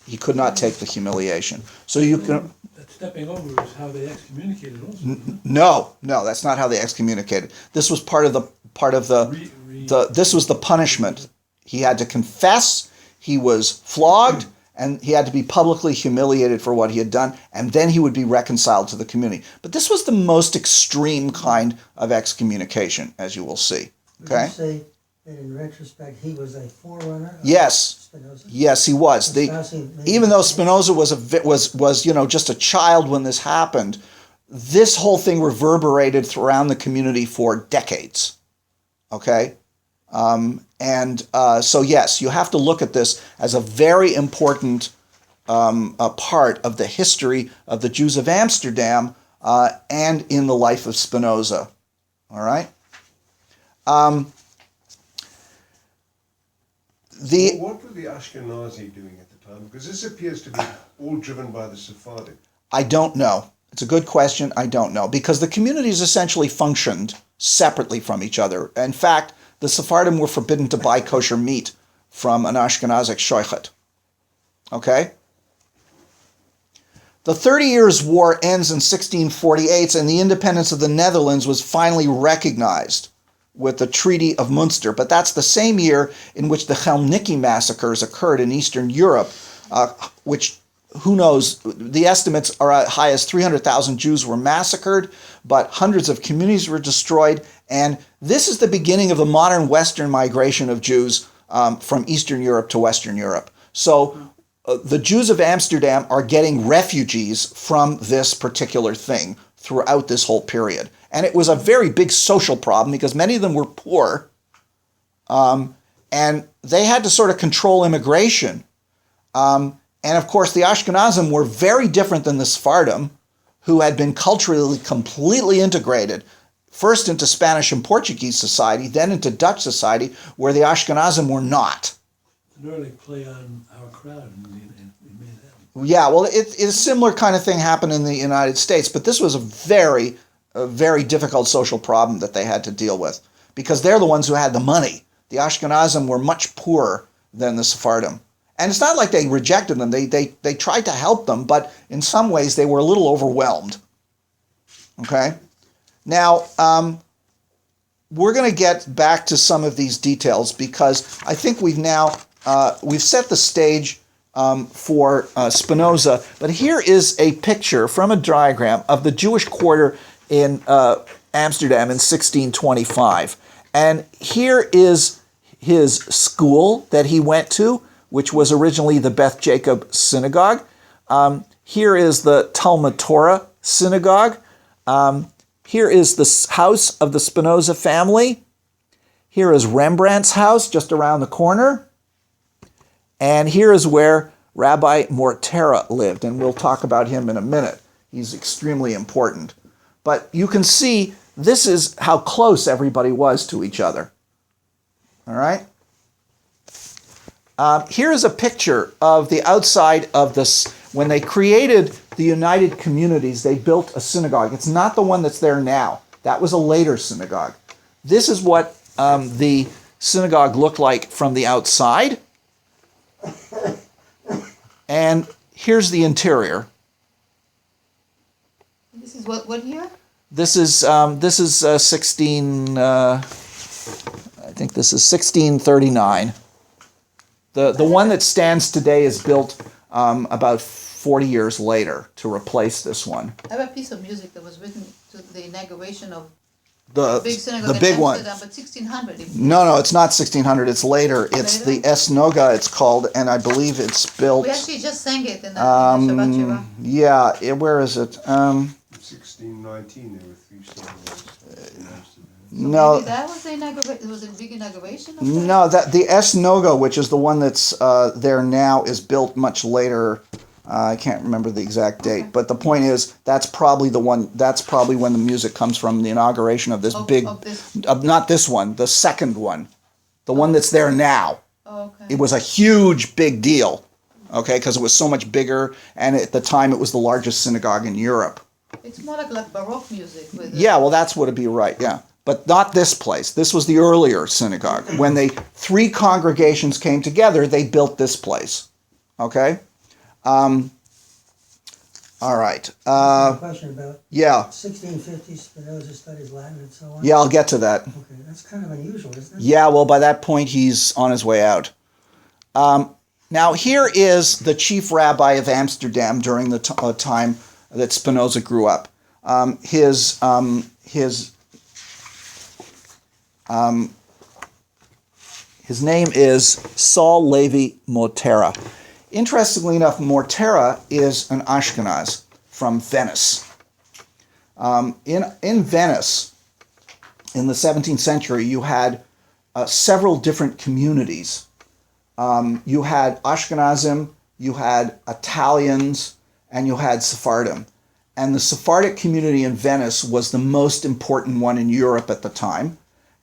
He could not take the humiliation. So you can... That stepping over is how they excommunicated also. No, that's not how they excommunicated. This was part of the this was the punishment. He had to confess, he was flogged, and he had to be publicly humiliated for what he had done, and then he would be reconciled to the community. But this was the most extreme kind of excommunication, as you will see. Okay? Would you say that in retrospect he was a forerunner of Yes. Spinoza? Yes, he was. Even though Spinoza was just a child when this happened, this whole thing reverberated around the community for decades. Okay? So yes, you have to look at this as a very important a part of the history of the Jews of Amsterdam and in the life of Spinoza. All right? What were the Ashkenazi doing at the time? Because this appears to be all driven by the Sephardic. I don't know. It's a good question. I don't know. Because the communities essentially functioned separately from each other. In fact, the Sephardim were forbidden to buy kosher meat from an Ashkenazic shoichet. Okay? The 30 Years' War ends in 1648, and the independence of the Netherlands was finally recognized with the Treaty of Munster. But that's the same year in which the Chelmniki massacres occurred in Eastern Europe, which, who knows, the estimates are as high as 300,000 Jews were massacred, but hundreds of communities were destroyed. And this is the beginning of the modern Western migration of Jews from Eastern Europe to Western Europe. So the Jews of Amsterdam are getting refugees from this particular thing throughout this whole period. And it was a very big social problem because many of them were poor, and they had to sort of control immigration. And of course, the Ashkenazim were very different than the Sephardim, who had been culturally completely integrated, first into Spanish and Portuguese society, then into Dutch society, where the Ashkenazim were not. An early play on our crowd in Manhattan. Yeah, well, it's a similar kind of thing happened in the United States, but this was a very difficult social problem that they had to deal with because they're the ones who had the money. The Ashkenazim were much poorer than the Sephardim. And it's not like they rejected them. They tried to help them, but in some ways they were a little overwhelmed. Okay? Now, we're going to get back to some of these details because I think we've set the stage for Spinoza. But here is a picture from a diagram of the Jewish quarter in Amsterdam in 1625. And here is his school that he went to, which was originally the Beth Jacob Synagogue. Here is the Talmud Torah Synagogue. Here is the house of the Spinoza family. Here is Rembrandt's house just around the corner. And here is where Rabbi Mortera lived, and we'll talk about him in a minute. He's extremely important. But you can see this is how close everybody was to each other. All right? Here is a picture of the outside of this. When they created the United Communities, they built a synagogue. It's not the one that's there now. That was a later synagogue. This is what the synagogue looked like from the outside. And here's the interior. This is what year? This is 16. I think this is 1639. The one that stands today is built about 40 years later to replace this one. I have a piece of music that was written to the inauguration of The big synagogue the big in one. Amsterdam, but 1600. No, it's not 1600. It's later. It's Later? the Esnoga. It's called, and I believe it's built. We actually just sang it in the Shabbat Shiva. Yeah, where is it? 1619, there were 3 synagogues in Amsterdam. No, Maybe that was the inauguration. Was it a big inauguration? Of that? no. That the Esnoga, which is the one that's there now, is built much later. I can't remember the exact date, Okay. but the point is that's probably the one. That's probably when the music comes from. The inauguration of this big, Of this. not this one, the second one, the one that's there now. Oh, okay. It was a huge, big deal, okay, because it was so much bigger, and at the time it was the largest synagogue in Europe. It's more like Baroque music. With Yeah, well, that's what it'd be right, yeah. But not this place. This was the earlier synagogue. When they 3 congregations came together, they built this place, okay? All right. A question about Yeah, 1650, Spinoza studied Latin and so on. yeah, I'll get to that. Okay, that's kind of unusual, isn't it? Yeah, well, by that point, he's on his way out. Now, here is the chief rabbi of Amsterdam during the time that Spinoza grew up. His name is Saul Levi Mortera. Interestingly enough, Mortera is an Ashkenaz from Venice. In Venice, in the 17th century, you had several different communities. You had Ashkenazim, you had Italians, and you had Sephardim. And the Sephardic community in Venice was the most important one in Europe at the time.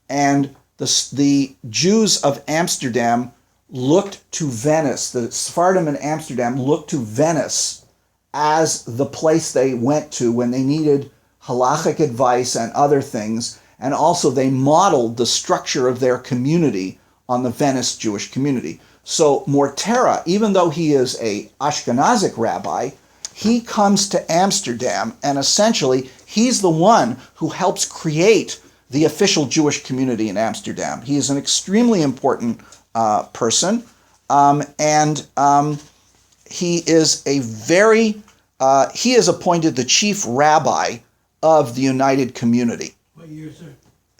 And the Jews of Amsterdam looked to Venice, the Sephardim in Amsterdam looked to Venice as the place they went to when they needed halachic advice and other things. And also they modeled the structure of their community on the Venice Jewish community. So Mortera, even though he is a Ashkenazic rabbi, he comes to Amsterdam, and essentially he's the one who helps create the official Jewish community in Amsterdam. He is an extremely important person, and he is he is appointed the chief rabbi of the United Community. What year, sir?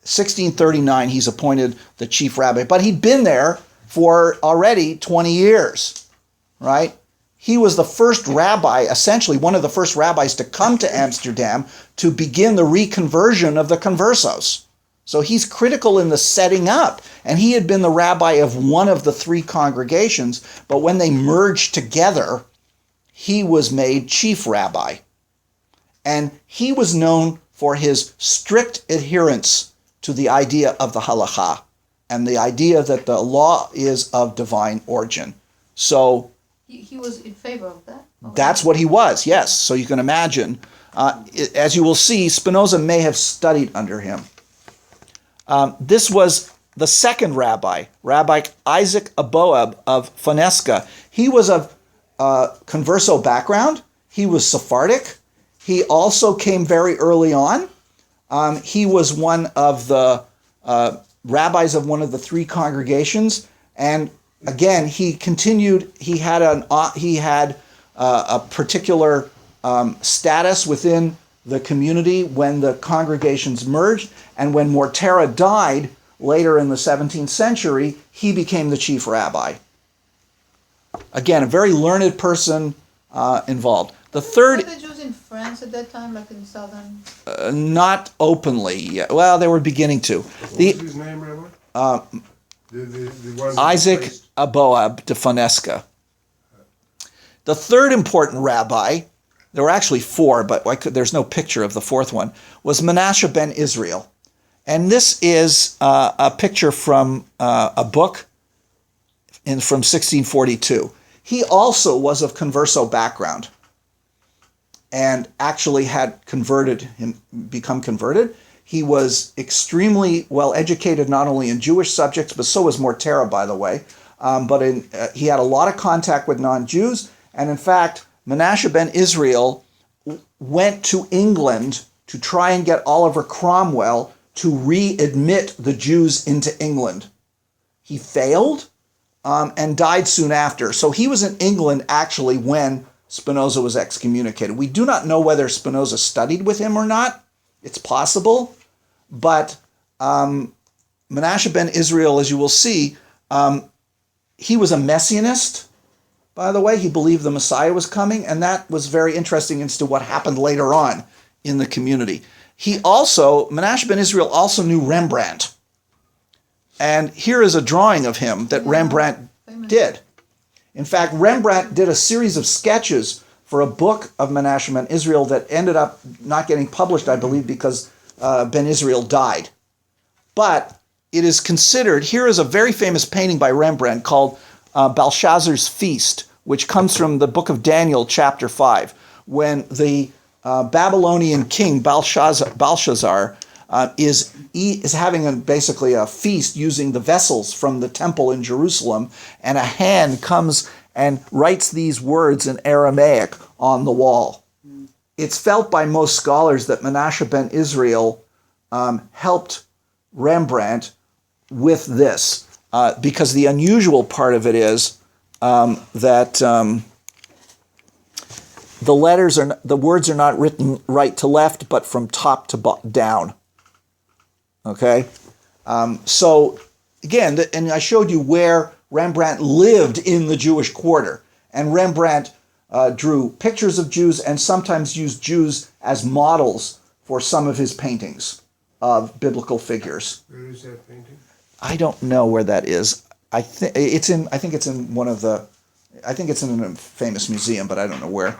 1639, he's appointed the chief rabbi, but he'd been there for already 20 years, right? He was the first rabbi, essentially one of the first rabbis to come to Amsterdam to begin the reconversion of the conversos. So he's critical in the setting up, and he had been the rabbi of one of the 3 congregations, but when they merged together, he was made chief rabbi. And he was known for his strict adherence to the idea of the halakha and the idea that the law is of divine origin. So He was in favor of that. that's what he was, yes. So you can imagine. As you will see, Spinoza may have studied under him. This was the second rabbi, Rabbi Isaac Aboab of Fonesca. He was of converso background. He was Sephardic. He also came very early on. He was one of the rabbis of one of the 3 congregations, and again, he continued. He had a particular status within the community when the congregations merged, and when Mortera died later in the 17th century, he became the chief rabbi. Again, a very learned person involved. The third, Were the Jews in France at that time, like in southern? not openly yet. Well, they were beginning to. What The was his name, Rabbi? The one Isaac placed- Aboab de Fonesca. The third important rabbi, there were actually four, but there's no picture of the fourth one, was Menashe ben Israel. And this is a picture from a book from 1642. He also was of converso background and actually had become converted. He was extremely well educated, not only in Jewish subjects, but so was Mortera, by the way. He had a lot of contact with non-Jews. And in fact, Menashe ben Israel went to England to try and get Oliver Cromwell to readmit the Jews into England. He failed and died soon after. So he was in England actually when Spinoza was excommunicated. We do not know whether Spinoza studied with him or not. It's possible. But Menashe ben Israel, as you will see, he was a messianist, by the way. He believed the Messiah was coming, and that was very interesting as to what happened later on in the community. Menashe ben Israel also knew Rembrandt. And here is a drawing of him that Rembrandt did. In fact, Rembrandt did a series of sketches for a book of Menashe ben Israel that ended up not getting published, I believe, because ben Israel died. But it is considered, here is a very famous painting by Rembrandt called Belshazzar's Feast, which comes from the book of Daniel, chapter 5, when the Babylonian king Belshazzar is having basically a feast using the vessels from the temple in Jerusalem, and a hand comes and writes these words in Aramaic on the wall. It's felt by most scholars that Menashe ben Israel helped Rembrandt with this, because the unusual part of it is that the words are not written right to left, but from top to down. Okay, so again, and I showed you where Rembrandt lived in the Jewish quarter, and Rembrandt drew pictures of Jews and sometimes used Jews as models for some of his paintings of biblical figures. Where is that painting? I don't know where that is. I think it's in a famous museum, but I don't know where.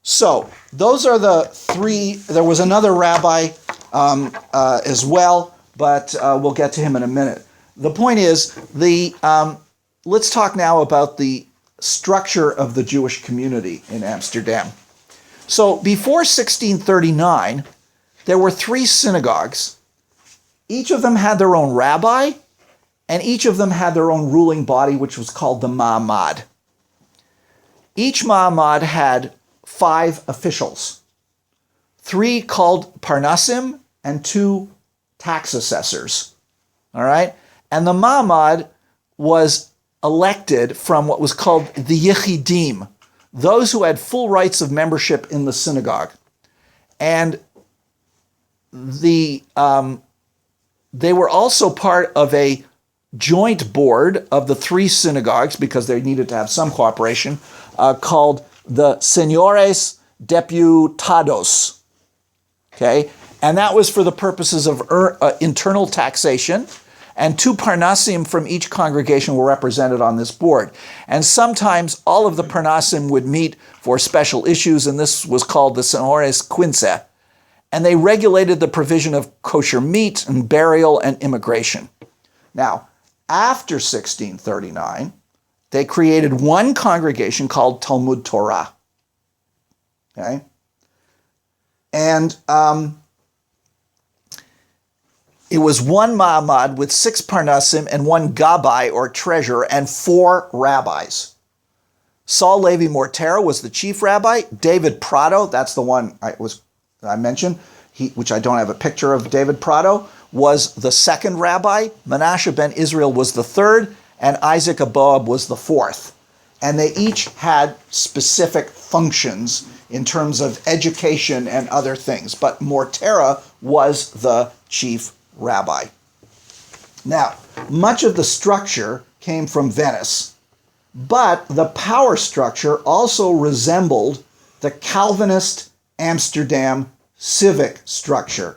So those are the three. There was another rabbi as well, but we'll get to him in a minute. The point is, let's talk now about the structure of the Jewish community in Amsterdam. So before 1639, there were three synagogues. Each of them had their own rabbi, and each of them had their own ruling body, which was called the Ma'amad. Each Ma'amad had 5 officials, 3 called Parnasim and 2 tax assessors. All right? And the Ma'amad was elected from what was called the Yechidim, those who had full rights of membership in the synagogue. And they were also part of a joint board of the 3 synagogues, because they needed to have some cooperation, called the Señores Deputados. Okay? And that was for the purposes of internal taxation, and 2 Parnasim from each congregation were represented on this board. And sometimes all of the Parnasim would meet for special issues, and this was called the Señores Quince. And they regulated the provision of kosher meat and burial and immigration. Now, after 1639, they created one congregation called Talmud Torah. Okay? And it was one Ma'amad with 6 Parnasim and 1 Gabbai, or treasurer, and 4 rabbis. Saul Levi Mortera was the chief rabbi. David Prado, that's the one I mentioned, which I don't have a picture of David Prado, was the second rabbi. Menashe ben Israel was the third, and Isaac Aboab was the fourth. And they each had specific functions in terms of education and other things. But Mortera was the chief rabbi. Now, much of the structure came from Venice, but the power structure also resembled the Calvinist Amsterdam civic structure.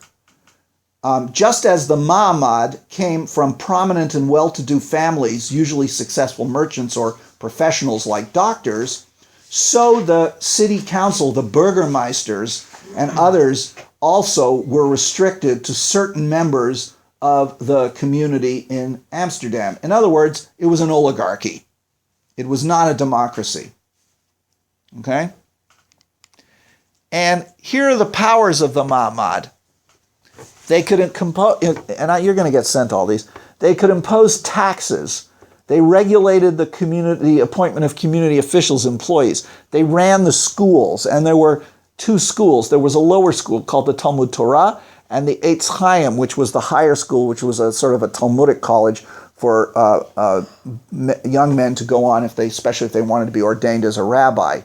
Just as the Ma'amad came from prominent and well-to-do families, usually successful merchants or professionals like doctors, so the city council, the burgermeisters, and others also were restricted to certain members of the community in Amsterdam. In other words, it was an oligarchy. It was not a democracy. Okay? And here are the powers of the Ma'amad. They could compose, and you're going to get sent all these. They could impose taxes. They regulated the appointment of community officials, employees. They ran the schools, and there were two schools. There was a lower school called the Talmud Torah, and the Eitz Chaim, which was the higher school, which was a sort of a Talmudic college for young men to go on, especially if they wanted to be ordained as a rabbi.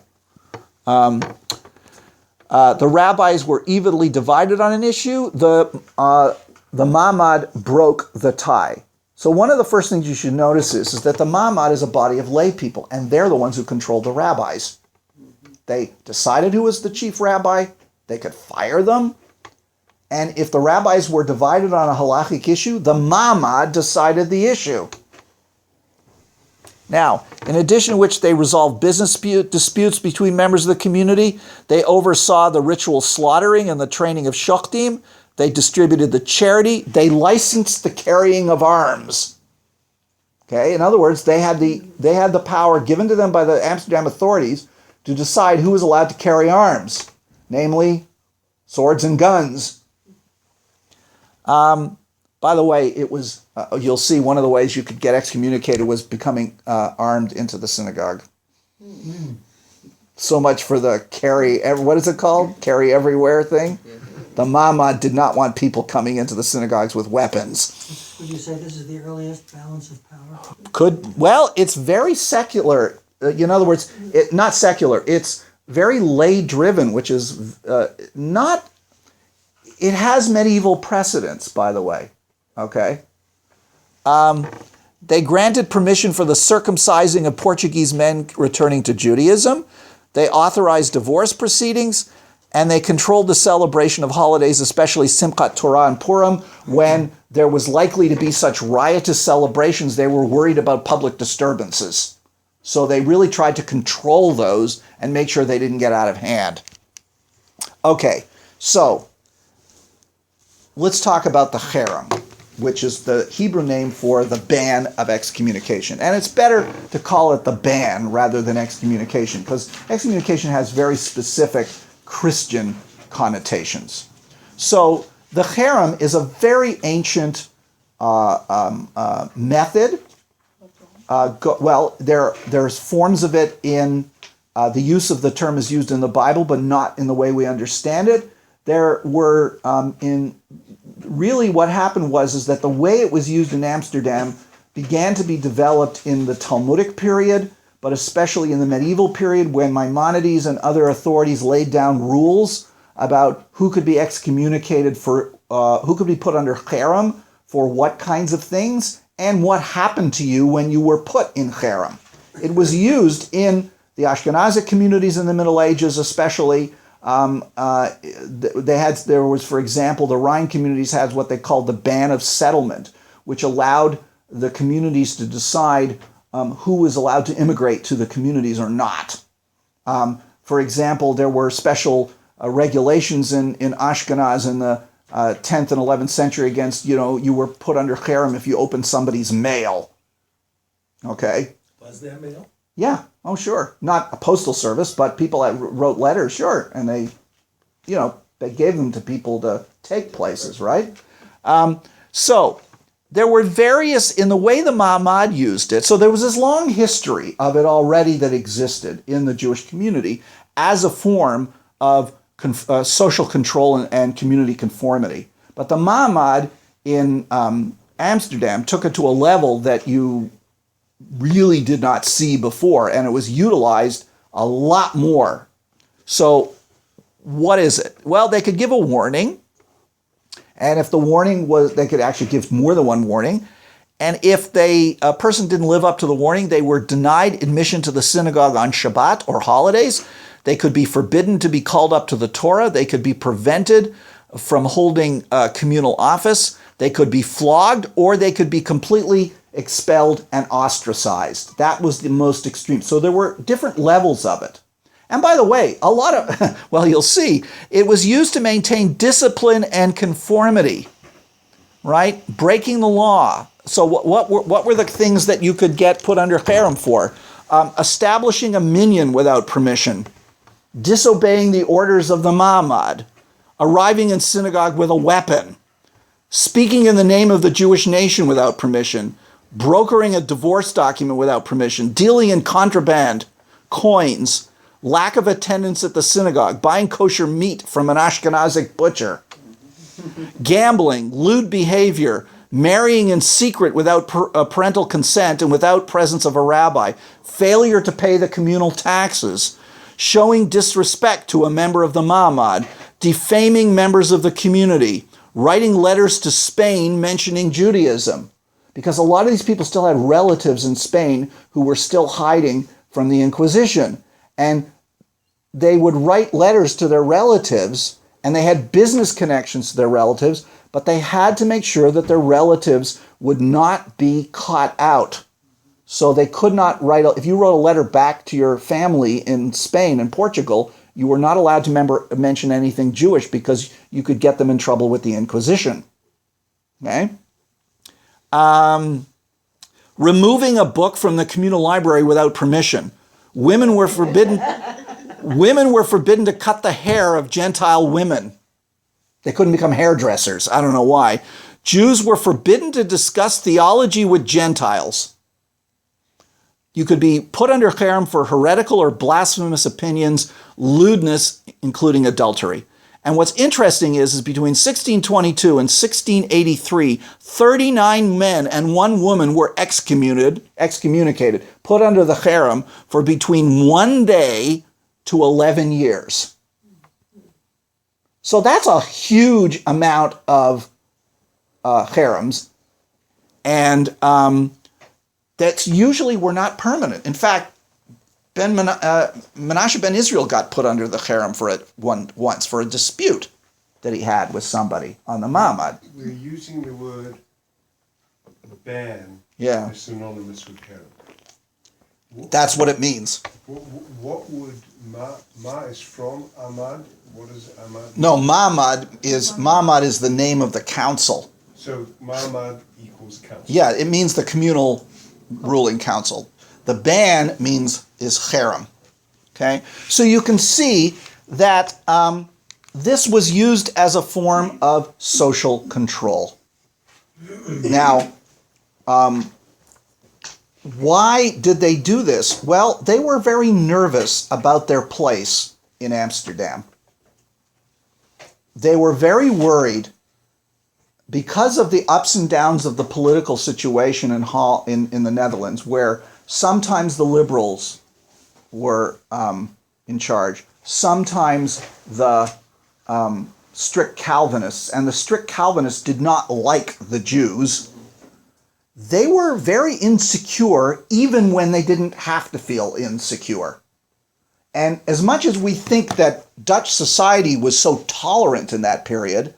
The rabbis were evenly divided on an issue. The Ma'amad broke the tie. So one of the first things you should notice is that the Ma'amad is a body of lay people, and they're the ones who controlled the rabbis. They decided who was the chief rabbi. They could fire them. And if the rabbis were divided on a halachic issue, the Ma'amad decided the issue. Now, in addition to which they resolved business disputes between members of the community, they oversaw the ritual slaughtering and the training of shoctim. They distributed the charity. They licensed the carrying of arms. Okay, in other words, they had the power given to them by the Amsterdam authorities to decide who was allowed to carry arms, namely swords and guns. By the way, it was, you'll see one of the ways you could get excommunicated was becoming armed into the synagogue. So much for the what is it called? Carry everywhere thing? The Ma'amad did not want people coming into the synagogues with weapons. Would you say this is the earliest balance of power? Well, it's very secular. In other words, not secular. It's very lay-driven, which is not... It has medieval precedents, by the way. Okay? They granted permission for the circumcising of Portuguese men returning to Judaism. They authorized divorce proceedings, and they controlled the celebration of holidays, especially Simchat Torah and Purim, when there was likely to be such riotous celebrations. They were worried about public disturbances. So they really tried to control those and make sure they didn't get out of hand. Okay, so let's talk about the cherem, which is the Hebrew name for the ban of excommunication. And it's better to call it the ban rather than excommunication, because excommunication has very specific Christian connotations. So the cherem is a very ancient method. There's forms of it in the use of the term is used in the Bible, but not in the way we understand it. There were really what happened was that the way it was used in Amsterdam began to be developed in the Talmudic period, but especially in the medieval period when Maimonides and other authorities laid down rules about who could be excommunicated for, who could be put under cherem for what kinds of things, and what happened to you when you were put in cherem. It was used in the Ashkenazic communities in the Middle Ages, especially. There was, for example, the Rhine communities had what they called the ban of settlement, which allowed the communities to decide who was allowed to immigrate to the communities or not. For example, there were special regulations in Ashkenaz in the 10th and 11th century against, you were put under cherem if you opened somebody's mail. Okay? Was there mail? Yeah. Oh, sure. Not a postal service, but people that wrote letters, sure. And they gave them to people to take places, right? So there were various, in the way the Ma'amad used it, so there was this long history of it already that existed in the Jewish community as a form of social control and community conformity. But the Ma'amad in Amsterdam took it to a level that you really did not see before, and it was utilized a lot more. So what is it? Well, they could give a warning, and if the warning was, they could actually give more than one warning, and if a person didn't live up to the warning, they were denied admission to the synagogue on Shabbat or holidays. They could be forbidden to be called up to the Torah. They could be prevented from holding communal office. They could be flogged, or they could be completely expelled and ostracized. That was the most extreme. So there were different levels of it. And by the way, a lot of, well, you'll see, it was used to maintain discipline and conformity, right? Breaking the law. So what were the things that you could get put under cherem for? Establishing a minyan without permission, disobeying the orders of the Ma'amad, arriving in synagogue with a weapon, speaking in the name of the Jewish nation without permission, brokering a divorce document without permission, dealing in contraband, coins, lack of attendance at the synagogue, buying kosher meat from an Ashkenazic butcher, gambling, lewd behavior, marrying in secret without parental consent and without presence of a rabbi, failure to pay the communal taxes, showing disrespect to a member of the Ma'amad, defaming members of the community, writing letters to Spain mentioning Judaism, because a lot of these people still had relatives in Spain who were still hiding from the Inquisition. And they would write letters to their relatives, and they had business connections to their relatives, but they had to make sure that their relatives would not be caught out. So they could not write, if you wrote a letter back to your family in Spain and Portugal, you were not allowed to mention anything Jewish because you could get them in trouble with the Inquisition. Okay? Removing a book from the communal library without permission. Women were forbidden to cut the hair of Gentile women. They couldn't become hairdressers. I don't know why. Jews were forbidden to discuss theology with Gentiles. You could be put under cherem for heretical or blasphemous opinions, lewdness, including adultery. And what's interesting is between 1622 and 1683, 39 men and 1 woman were excommunicated, put under the cherem for between 1 day to 11 years. So that's a huge amount of cherems, and that's usually were not permanent. In fact, Menashe ben Israel got put under the cherem for it once for a dispute that he had with somebody on the Ma'amad. We're using the word ban Yeah, synonymous with cherem. that's what it means. What would Ma is from Ahmad? What is Ahmad? No, Ma'amad is the name of the council. So Ma'amad equals council. Yeah, it means the communal ruling council. The ban is cherem. Okay, so you can see that this was used as a form of social control. Now, why did they do this? Well, they were very nervous about their place in Amsterdam. They were very worried because of the ups and downs of the political situation in the Netherlands, where sometimes the liberals were in charge, sometimes the strict Calvinists, and the strict Calvinists did not like the Jews. They were very insecure even when they didn't have to feel insecure. And as much as we think that Dutch society was so tolerant in that period,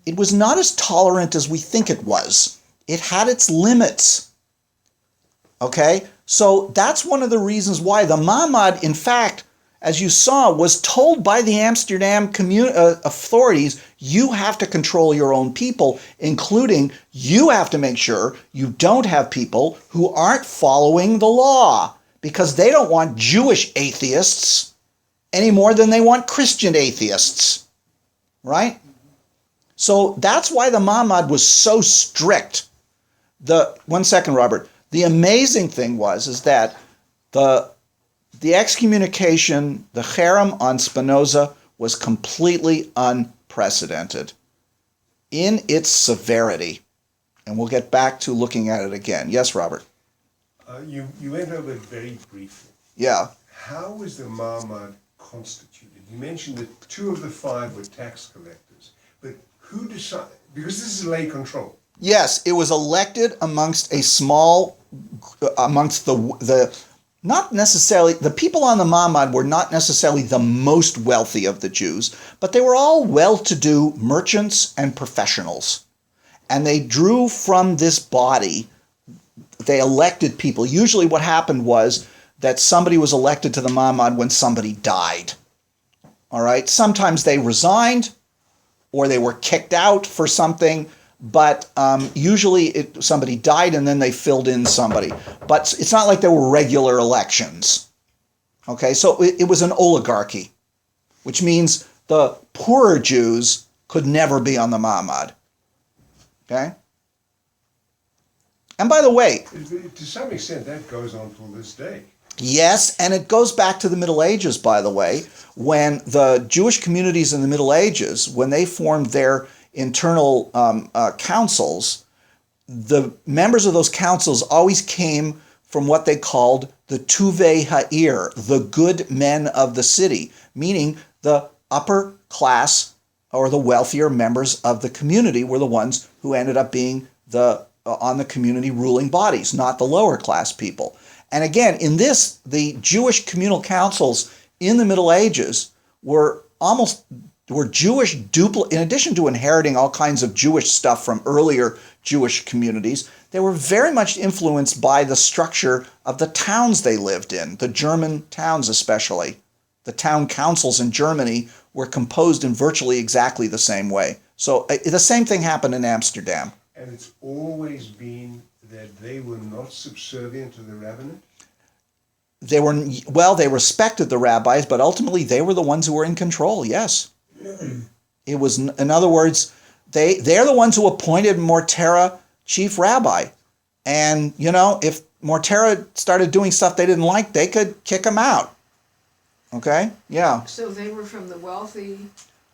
it was not as tolerant as we think it was. It had its limits. Okay? So that's one of the reasons why the Ma'amad, in fact, as you saw, was told by the Amsterdam authorities, you have to control your own people, including you have to make sure you don't have people who aren't following the law, because they don't want Jewish atheists any more than they want Christian atheists, right? So that's why the Ma'amad was so strict. One second, Robert. The amazing thing is that the excommunication, the cherem on Spinoza, was completely unprecedented in its severity. And we'll get back to looking at it again. Yes, Robert? You went over it very briefly. Yeah. How was the Ma'amad constituted? You mentioned that 2 of the 5 were tax collectors, but who decided? Because this is lay control. Yes, it was elected amongst the not necessarily, the people on the Mamad were not necessarily the most wealthy of the Jews, but they were all well-to-do merchants and professionals. And they drew from this body, they elected people. Usually what happened was that somebody was elected to the Mamad when somebody died. All right? Sometimes they resigned or they were kicked out for something, but usually somebody died and then they filled in somebody. But it's not like there were regular elections. Okay, so it was an oligarchy, which means the poorer Jews could never be on the Mamad. Okay? And by the way, To some extent, that goes on till this day. yes, and it goes back to the Middle Ages, by the way, when the Jewish communities in the Middle Ages, when they formed their internal councils, the members of those councils always came from what they called the Tuvei Ha'ir, the good men of the city, meaning the upper class or the wealthier members of the community were the ones who ended up being on the community ruling bodies, not the lower class people. And again, in this, the Jewish communal councils in the Middle Ages were Jewish in addition to inheriting all kinds of Jewish stuff from earlier Jewish communities, they were very much influenced by the structure of the towns they lived in, the German towns especially. The town councils in Germany were composed in virtually exactly the same way. So the same thing happened in Amsterdam. And it's always been that they were not subservient to the rabbinate? They respected the rabbis, but ultimately they were the ones who were in control, yes. It was, in other words, they're the ones who appointed Mortera chief rabbi. And, if Mortera started doing stuff they didn't like, they could kick him out. Okay? Yeah. So they were from the wealthy,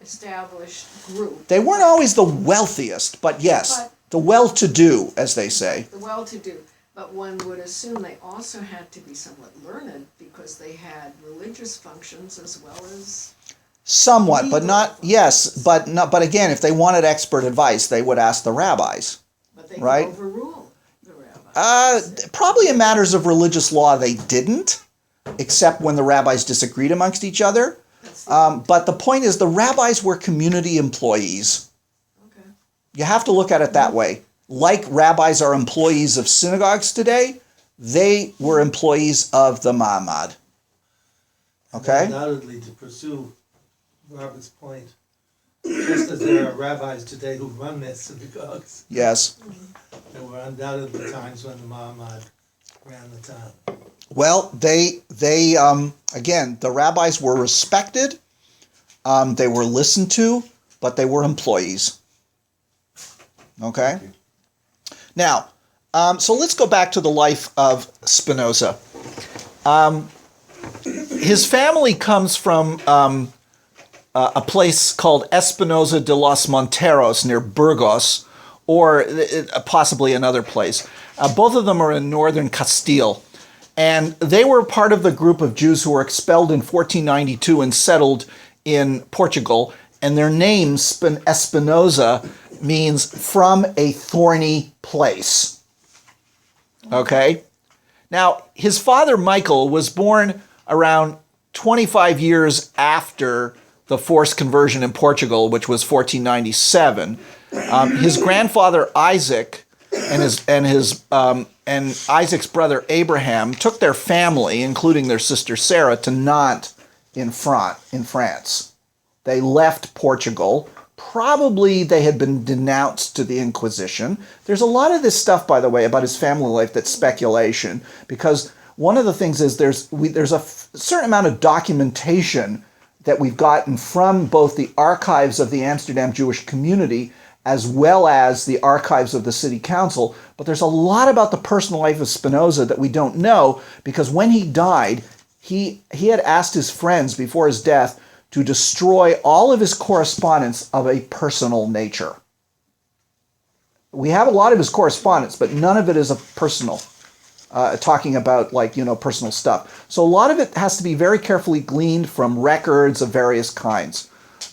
established group. They weren't always the wealthiest, but yes, the well-to-do, as they say. The well-to-do. But one would assume they also had to be somewhat learned because they had religious functions as well as... Somewhat, but not, yes, but again, if they wanted expert advice, they would ask the rabbis. But they right? could overrule the rabbis. Probably in matters of religious law they didn't, except when the rabbis disagreed amongst each other. But the point is the rabbis were community employees. Okay. You have to look at it that way. Like rabbis are employees of synagogues today, they were employees of the Ma'amad. Okay? Undoubtedly, to pursue Robert's point, just as there are rabbis today who run their synagogues, Yes. there were undoubtedly times when the Mahamad ran the town. Well, they again, the rabbis were respected, they were listened to, but they were employees. Okay? Now, so let's go back to the life of Spinoza. His family comes from a place called Espinosa de los Monteros near Burgos, or possibly another place. Both of them are in northern Castile. And they were part of the group of Jews who were expelled in 1492 and settled in Portugal. And their name, Espinosa, means from a thorny place. Okay? Now, his father, Michael, was born around 25 years after the forced conversion in Portugal, which was 1497. His grandfather, Isaac, and Isaac's brother Abraham took their family, including their sister Sarah, to Nantes in France. They left Portugal. Probably they had been denounced to the Inquisition. There's a lot of this stuff, by the way, about his family life that's speculation, because one of the things is there's a certain amount of documentation that we've gotten from both the archives of the Amsterdam Jewish community as well as the archives of the city council, but there's a lot about the personal life of Spinoza that we don't know, because when he died, he had asked his friends before his death to destroy all of his correspondence of a personal nature. We have a lot of his correspondence, but none of it is a personal, talking about personal stuff. So a lot of it has to be very carefully gleaned from records of various kinds.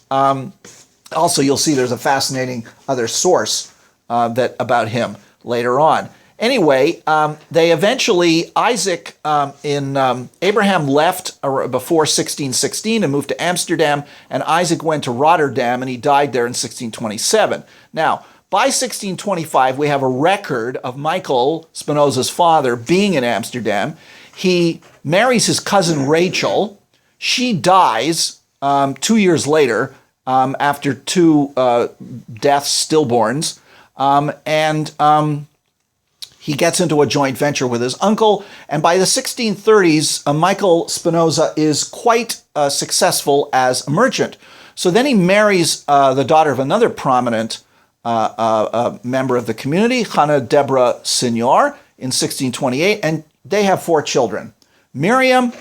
Also, you'll see there's a fascinating other source about him later on. Anyway, they eventually, Abraham left before 1616 and moved to Amsterdam, and Isaac went to Rotterdam, and he died there in 1627. Now, by 1625, we have a record of Michael, Spinoza's father, being in Amsterdam. He marries his cousin Rachel. She dies 2 years later after two deaths, stillborns, he gets into a joint venture with his uncle, and by the 1630s, Michael Spinoza is quite successful as a merchant. So then he marries the daughter of another prominent member of the community, Hannah Deborah Signor, in 1628, and they have 4 children: Miriam,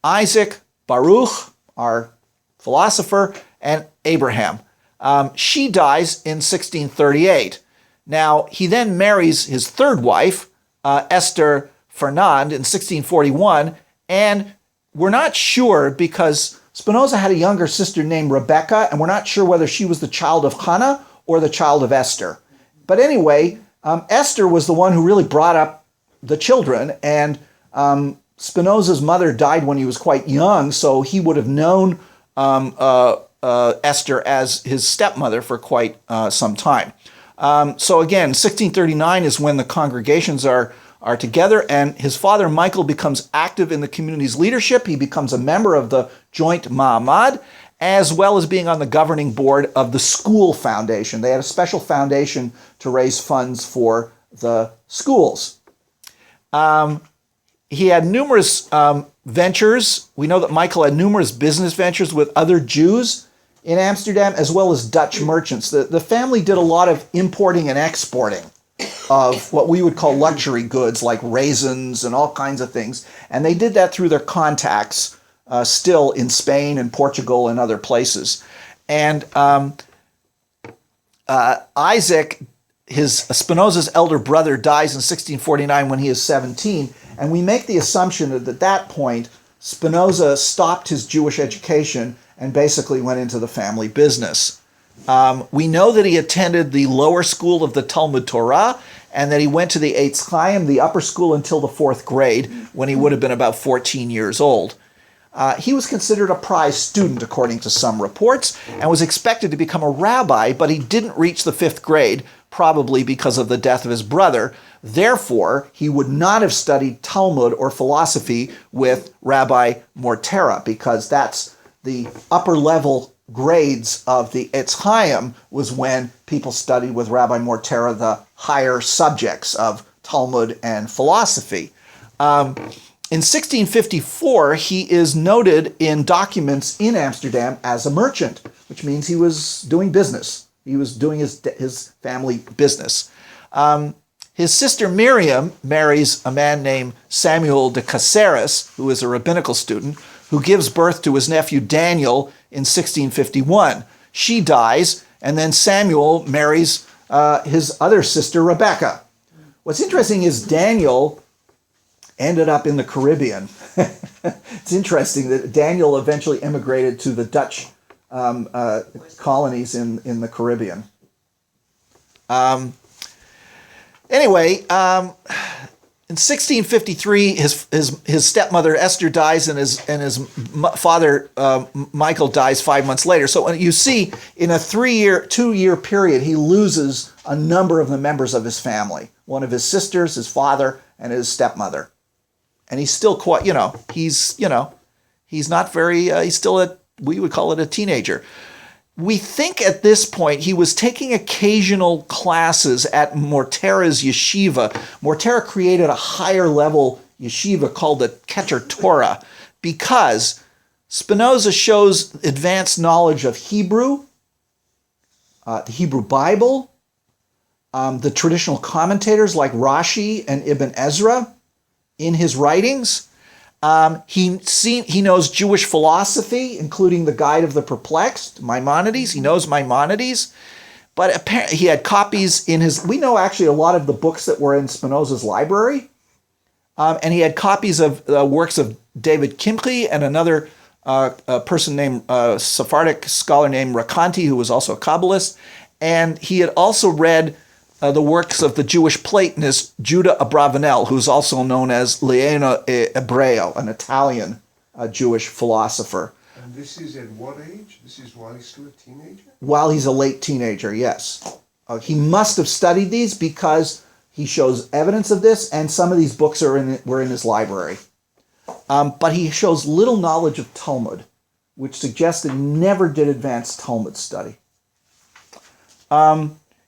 Isaac, Baruch, our philosopher, and Abraham. She dies in 1638. Now, he then marries his third wife, Esther Fernand, in 1641, and we're not sure because Spinoza had a younger sister named Rebecca, and we're not sure whether she was the child of Hannah or the child of Esther. But anyway, Esther was the one who really brought up the children, and Spinoza's mother died when he was quite young, so he would have known Esther as his stepmother for quite some time. So again, 1639 is when the congregations are together, and his father Michael becomes active in the community's leadership. He becomes a member of the joint Ma'amad, as well as being on the governing board of the school foundation. They had a special foundation to raise funds for the schools. He had numerous ventures. We know that Michael had numerous business ventures with other Jews in Amsterdam, as well as Dutch merchants. The family did a lot of importing and exporting of what we would call luxury goods, like raisins and all kinds of things. And they did that through their contacts still in Spain and Portugal and other places. And Isaac, Spinoza's elder brother, dies in 1649 when he is 17. And we make the assumption that at that point, Spinoza stopped his Jewish education and basically went into the family business. We know that he attended the lower school of the Talmud Torah, and that he went to the Eitz Chaim, the upper school, until the 4th grade, when he would have been about 14 years old. He was considered a prize student, according to some reports, and was expected to become a rabbi, but he didn't reach the 5th grade, probably because of the death of his brother. Therefore, he would not have studied Talmud or philosophy with Rabbi Mortera, because that's the upper level grades of the Eitz Chaim, was when people studied with Rabbi Mortera the higher subjects of Talmud and philosophy. In 1654, he is noted in documents in Amsterdam as a merchant, which means he was doing business. He was doing his family business. His sister Miriam marries a man named Samuel de Caceres, who is a rabbinical student, who gives birth to his nephew Daniel in 1651. She dies, and then Samuel marries his other sister Rebecca. What's interesting is Daniel ended up in the Caribbean. It's interesting that Daniel eventually immigrated to the Dutch colonies in the Caribbean. Anyway, in 1653, his stepmother Esther dies, and his father Michael dies 5 months later. So you see, in a 2-year period, he loses a number of the members of his family: one of his sisters, his father, and his stepmother. And he's still quite, he's not very, he's still we would call it a teenager. We think at this point he was taking occasional classes at Mortera's yeshiva. Mortera created a higher level yeshiva called the Keter Torah, because Spinoza shows advanced knowledge of Hebrew, the Hebrew Bible, the traditional commentators like Rashi and Ibn Ezra in his writings. He knows Jewish philosophy, including the Guide of the Perplexed, Maimonides. He knows Maimonides, but apparently he had copies in his. We know actually a lot of the books that were in Spinoza's library, and he had copies of works of David Kimchi and another person named Sephardic scholar named Rakanti, who was also a Kabbalist, and he had also read the works of the Jewish Platonist Judah Abravanel, who's also known as Leone Ebreo, an Italian Jewish philosopher. And this is at what age? This is while he's still a teenager? While he's a late teenager, yes. He must have studied these because he shows evidence of this, and some of these books were in his library. But he shows little knowledge of Talmud, which suggests that he never did advanced Talmud study.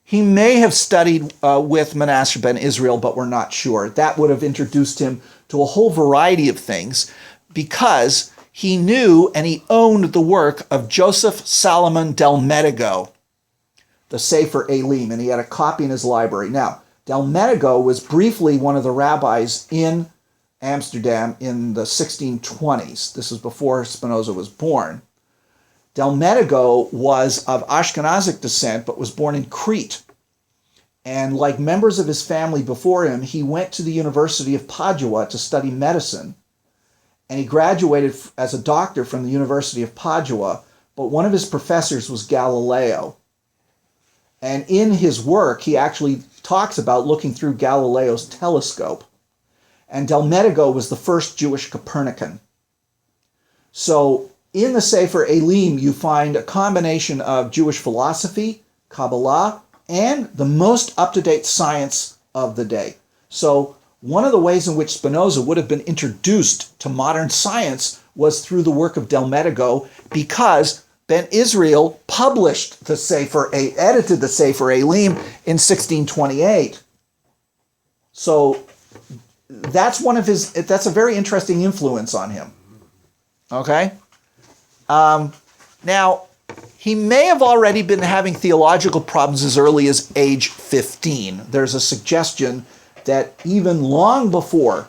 He may have studied with Manasseh ben Israel, but we're not sure. That would have introduced him to a whole variety of things because he knew and he owned the work of Joseph Salomon del Medigo, the Sefer Elim, and he had a copy in his library. Now, del Medigo was briefly one of the rabbis in Amsterdam in the 1620s. This was before Spinoza was born. Del Medigo was of Ashkenazic descent, but was born in Crete. And like members of his family before him, he went to the University of Padua to study medicine. And he graduated as a doctor from the University of Padua, but one of his professors was Galileo. And in his work, he actually talks about looking through Galileo's telescope. And Del Medigo was the first Jewish Copernican. So in the Sefer Elim, you find a combination of Jewish philosophy, Kabbalah, and the most up-to-date science of the day. So one of the ways in which Spinoza would have been introduced to modern science was through the work of Del Medigo, because Ben Israel edited the Sefer Elim in 1628. So that's a very interesting influence on him. Okay? Now, he may have already been having theological problems as early as age 15. There's a suggestion that even long before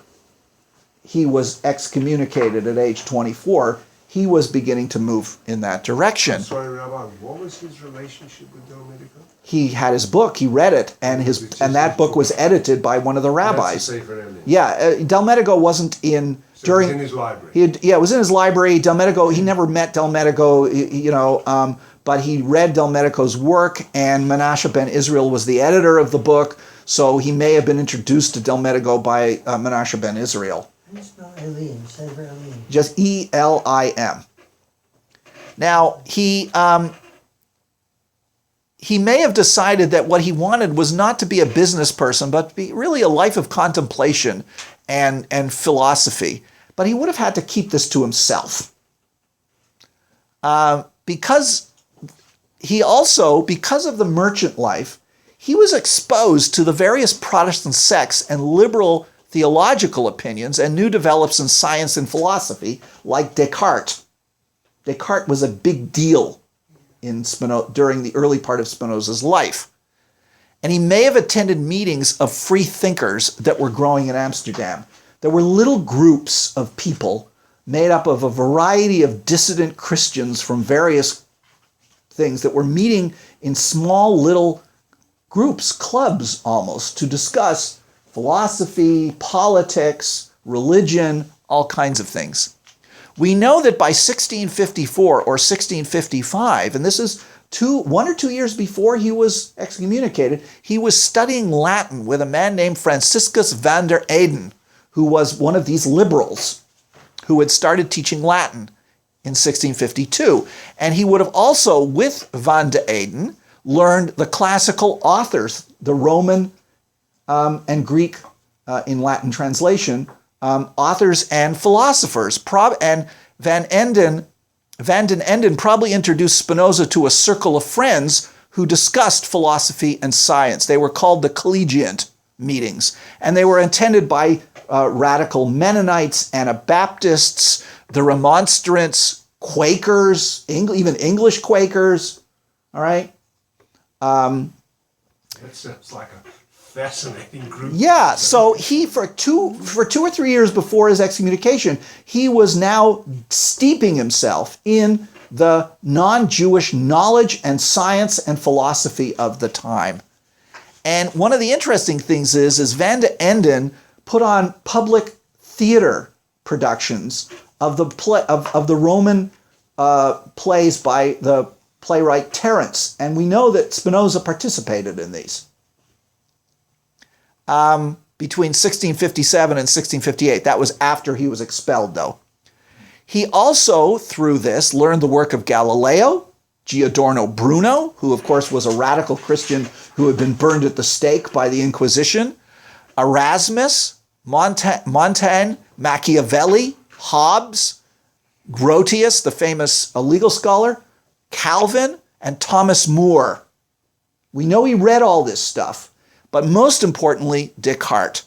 he was excommunicated at age 24, he was beginning to move in that direction. Sorry, Rabbi, what was his relationship with Del Medico? He had his book, he read it, and that book was edited by one of the rabbis. That's the Sefer Elim. Yeah, Del Medigo wasn't in So it was in his library. it was in his library. Del Medigo, he never met Del Medigo, but he read Del Medico's work, and Manasseh ben Israel was the editor of the book, so he may have been introduced to Del Medigo by Manasseh ben Israel. How do you spell Elim? Sefer Elim. Just Elim. Now, he may have decided that what he wanted was not to be a business person, but to be really a life of contemplation and philosophy. But he would have had to keep this to himself. Because of the merchant life, he was exposed to the various Protestant sects and liberal theological opinions and new develops in science and philosophy, like Descartes. Descartes was a big deal during the early part of Spinoza's life. And he may have attended meetings of free thinkers that were growing in Amsterdam. There were little groups of people made up of a variety of dissident Christians from various things that were meeting in small little groups, clubs almost, to discuss philosophy, politics, religion, all kinds of things. We know that by 1654 or 1655, and this is 1 or 2 years before he was excommunicated, he was studying Latin with a man named Franciscus van der Eyden, who was one of these liberals who had started teaching Latin in 1652. And he would have also, with van der Eyden, learned the classical authors, the Roman and Greek, in Latin translation, authors and philosophers. And Van den Enden probably introduced Spinoza to a circle of friends who discussed philosophy and science. They were called the collegiate meetings, and they were attended by radical Mennonites, Anabaptists, the Remonstrants, Quakers, even English Quakers. All right. That sounds like a fascinating group. Yeah, so he for 2 or 3 years before his excommunication, he was now steeping himself in the non-Jewish knowledge and science and philosophy of the time. And one of the interesting things is Van den Enden put on public theater productions of the Roman plays by the playwright Terence, and we know that Spinoza participated in these. between 1657 and 1658. That was after he was expelled, though. He also, through this, learned the work of Galileo, Giordano Bruno, who of course was a radical Christian who had been burned at the stake by the Inquisition, Erasmus, Montaigne, Machiavelli, Hobbes, Grotius, the famous legal scholar, Calvin, and Thomas More. We know he read all this stuff, but most importantly, Descartes,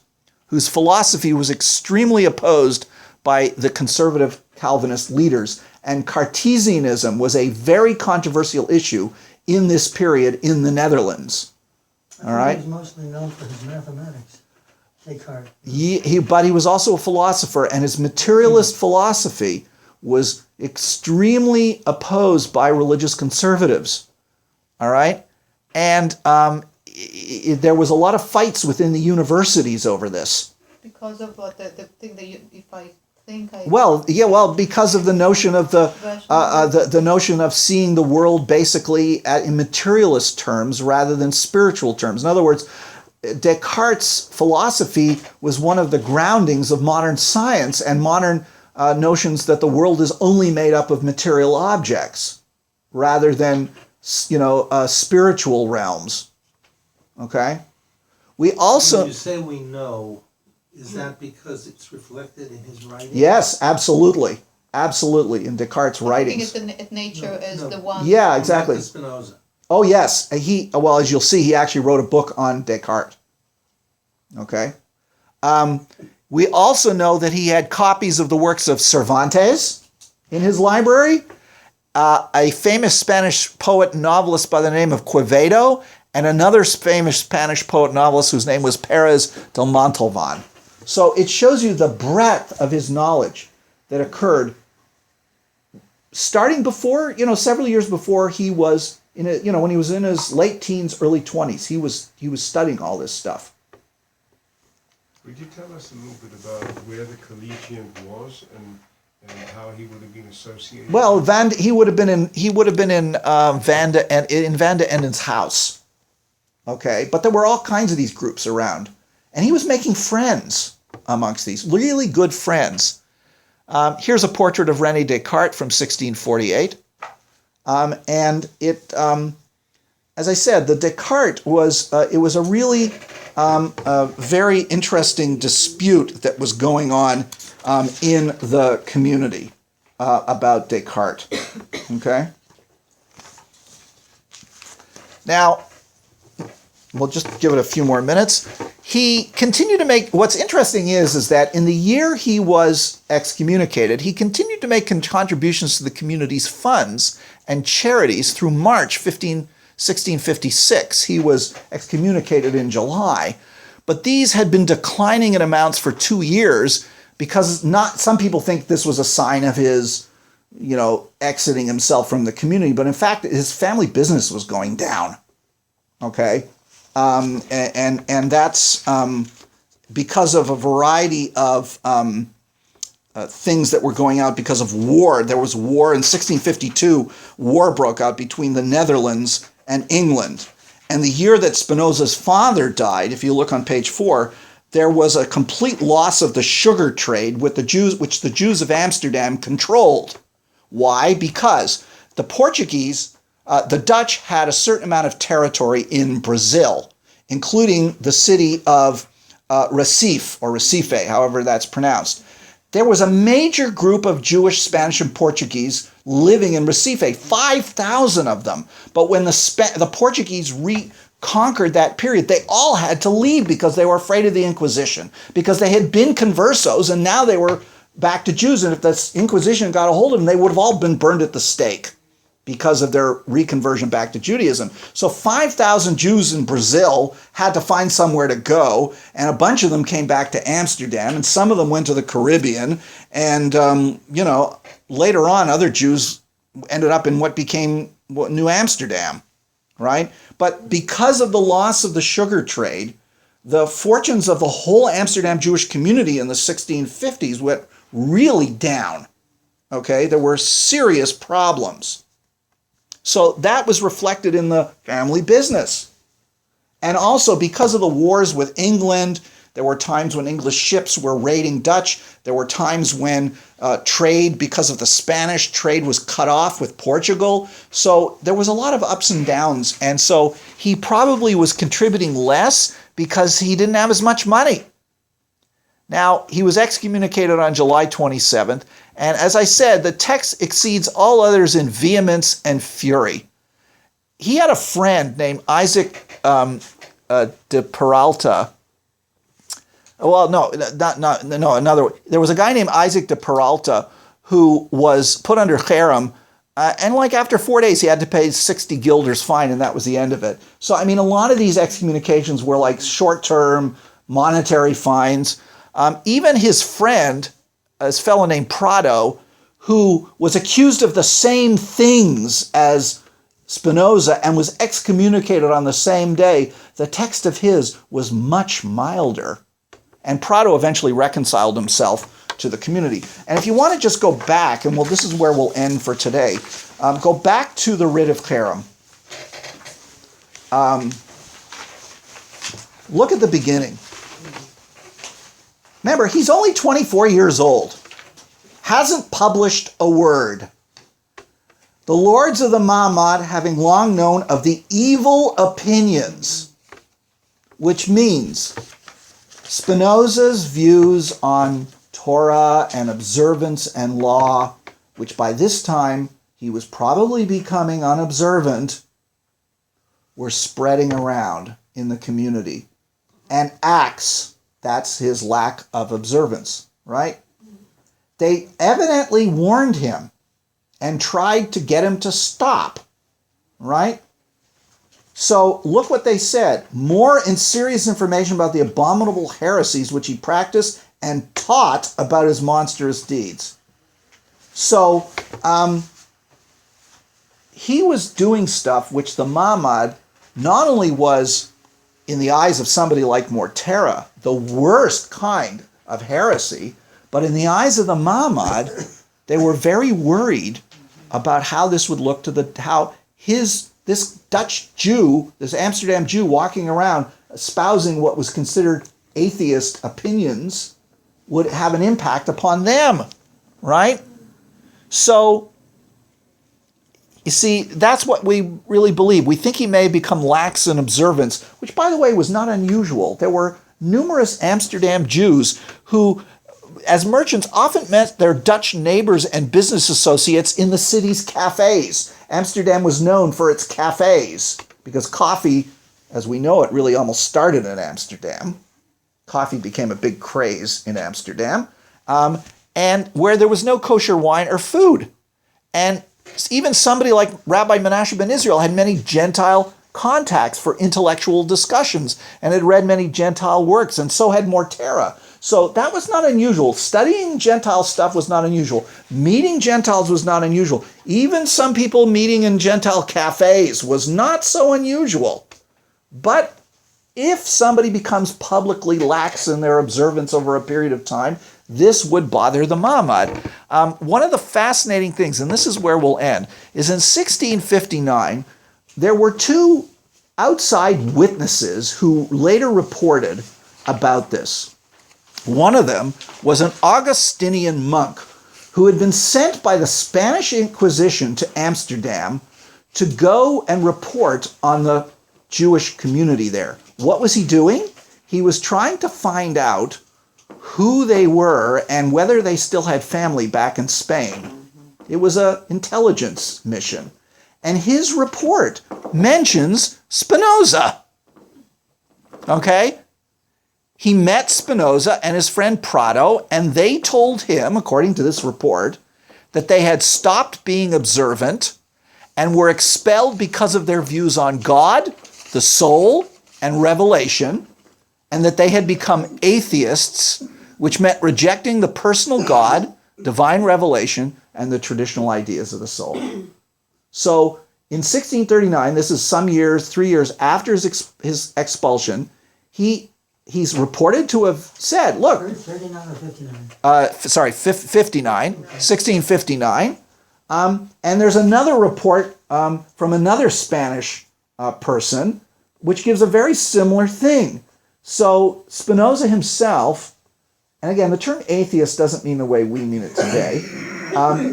whose philosophy was extremely opposed by the conservative Calvinist leaders. And Cartesianism was a very controversial issue in this period in the Netherlands. All right? He was mostly known for his mathematics, Descartes. But he was also a philosopher, and his materialist philosophy was extremely opposed by religious conservatives. All right? And there was a lot of fights within the universities over this. Because of what the thing that you, if I think I. Well, because of the notion of the notion of seeing the world basically in materialist terms rather than spiritual terms. In other words, Descartes' philosophy was one of the groundings of modern science and modern notions that the world is only made up of material objects rather than, spiritual realms. Okay? We also... When you say we know, is that because it's reflected in his writing? Yes, absolutely. Absolutely, in Descartes' writings. I think it's nature as the one. Yeah, exactly. Baruch Spinoza. Oh, yes. As you'll see, he actually wrote a book on Descartes. Okay? We also know that he had copies of the works of Cervantes in his library, a famous Spanish poet and novelist by the name of Quevedo, and another famous Spanish poet and novelist whose name was Pérez del Montalbán. So it shows you the breadth of his knowledge that occurred starting before, several years before he was when he was in his late teens, early 20s. He was studying all this stuff. Would you tell us a little bit about where the collegian was and how he would have been associated? Well, he would have been in Van de Enden's house. Okay, but there were all kinds of these groups around, and he was making friends amongst these, really good friends. Here's a portrait of René Descartes from 1648, and it, as I said, the Descartes was it was a really very interesting dispute that was going on in the community about Descartes. Okay, now. We'll just give it a few more minutes. He continued to make, what's interesting is that in the year he was excommunicated, he continued to make contributions to the community's funds and charities through March 1656. He was excommunicated in July, but these had been declining in amounts for 2 years because some people think this was a sign of his, exiting himself from the community, but in fact, his family business was going down. Okay? And that's because of a variety of things that were going out because of war. There was war in 1652. War broke out between the Netherlands and England. And the year that Spinoza's father died, if you look on page 4, there was a complete loss of the sugar trade with the Jews, which the Jews of Amsterdam controlled. Why? Because the Portuguese... the Dutch had a certain amount of territory in Brazil, including the city of Recife, or Recife, however that's pronouncred. There was a major group of Jewish, Spanish, and Portuguese living in Recife, 5,000 of them. But when the Portuguese reconquered that period, they all had to leave because they were afraid of the Inquisition, because they had been conversos and now they were back to Jews. And if the Inquisition got a hold of them, they would have all been burned at the stake because of their reconversion back to Judaism. So 5,000 Jews in Brazil had to find somewhere to go, and a bunch of them came back to Amsterdam, and some of them went to the Caribbean, and, later on, other Jews ended up in what became New Amsterdam, right? But because of the loss of the sugar trade, the fortunes of the whole Amsterdam Jewish community in the 1650s went really down, okay? There were serious problems. So that was reflected in the family business. And also because of the wars with England, there were times when English ships were raiding Dutch. There were times when trade, because of the Spanish, trade was cut off with Portugal. So there was a lot of ups and downs. And so he probably was contributing less because he didn't have as much money. Now, he was excommunicated on July 27th. And as I said, the text exceeds all others in vehemence and fury. He had a friend named Isaac de Peralta. Well, no, another. There was a guy named Isaac de Peralta who was put under cherem, and like after 4 days, he had to pay 60 guilders fine, and that was the end of it. So, I mean, a lot of these excommunications were like short-term monetary fines. Even his friend, this fellow named Prado, who was accused of the same things as Spinoza and was excommunicated on the same day, the text of his was much milder. And Prado eventually reconciled himself to the community. And if you want to just go back, and well, this is where we'll end for today, go back to the writ of cherem. Look at the beginning. Remember, he's only 24 years old, hasn't published a word. The lords of the Mahmad, having long known of the evil opinions, which means Spinoza's views on Torah and observance and law, which by this time he was probably becoming unobservant, were spreading around in the community. And acts, that's his lack of observance, right? They evidently warned him and tried to get him to stop, right? So look what they said. More and serious information about the abominable heresies which he practiced and taught about his monstrous deeds. So he was doing stuff which the Mahmad not only was, in the eyes of somebody like Mortera, the worst kind of heresy, but in the eyes of the Mahmad, they were very worried about how this would look to this Dutch Jew, this Amsterdam Jew walking around espousing what was considered atheist opinions would have an impact upon them, right? So, you see, that's what we really believe. We think he may have become lax in observance, which, by the way, was not unusual. There were numerous Amsterdam Jews who, as merchants, often met their Dutch neighbors and business associates in the city's cafes. Amsterdam was known for its cafes because coffee, as we know it, really almost started in Amsterdam. Coffee became a big craze in Amsterdam, and where there was no kosher wine or food. And even somebody like Rabbi Menashe ben Israel had many Gentile contacts for intellectual discussions and had read many Gentile works, and so had Mortera. So that was not unusual. Studying Gentile stuff was not unusual. Meeting Gentiles was not unusual. Even some people meeting in Gentile cafes was not so unusual. But if somebody becomes publicly lax in their observance over a period of time, this would bother the Mahmad. One of the fascinating things, and this is where we'll end, is in 1659, there were two outside witnesses who later reported about this. One of them was an Augustinian monk who had been sent by the Spanish Inquisition to Amsterdam to go and report on the Jewish community there. What was he doing? He was trying to find out who they were and whether they still had family back in Spain. It was an intelligence mission. And his report mentions Spinoza. Okay? He met Spinoza and his friend Prado, and they told him, according to this report, that they had stopped being observant and were expelled because of their views on God, the soul, and revelation, and that they had become atheists, which meant rejecting the personal God, divine revelation, and the traditional ideas of the soul. So in 1639, this is 3 years after his expulsion, he's reported to have said, look, 39 or 59? 59, 1659. And there's another report from another Spanish person which gives a very similar thing. So Spinoza himself, and again, the term atheist doesn't mean the way we mean it today.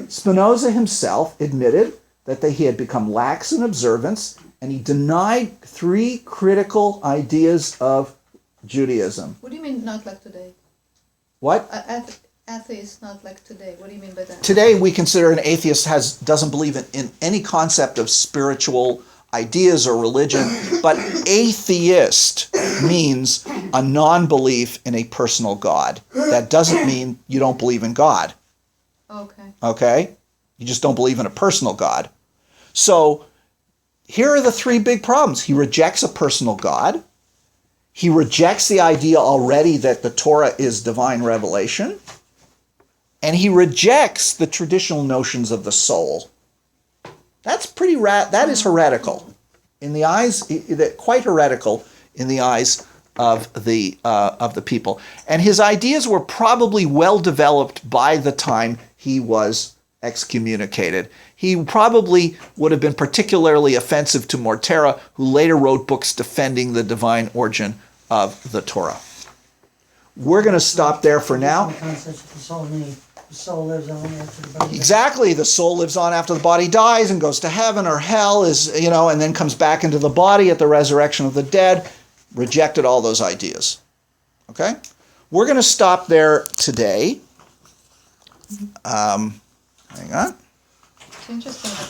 Spinoza himself admitted that he had become lax in observance, and he denied 3 critical ideas of Judaism. What do you mean not like today? What? Atheist not like today. What do you mean by that? Today we consider an atheist doesn't believe in any concept of spiritual ideas or religion, but atheist means a non-belief in a personal God. That doesn't mean you don't believe in God. Okay. Okay? You just don't believe in a personal God. So here are the 3 big problems. He rejects a personal God. He rejects the idea already that the Torah is divine revelation. And he rejects the traditional notions of the soul. That's that is heretical in the eyes, quite heretical in the eyes of the people. And his ideas were probably well developed by the time he was excommunicated. He probably would have been particularly offensive to Mortera, who later wrote books defending the divine origin of the Torah. We're going to stop there for now. The concept of the soul, meaning the soul lives on after the body dies. Exactly. The soul lives on after the body dies and goes to heaven or hell, and then comes back into the body at the resurrection of the dead. Rejected all those ideas. Okay? We're going to stop there today. Hang on. It's interesting that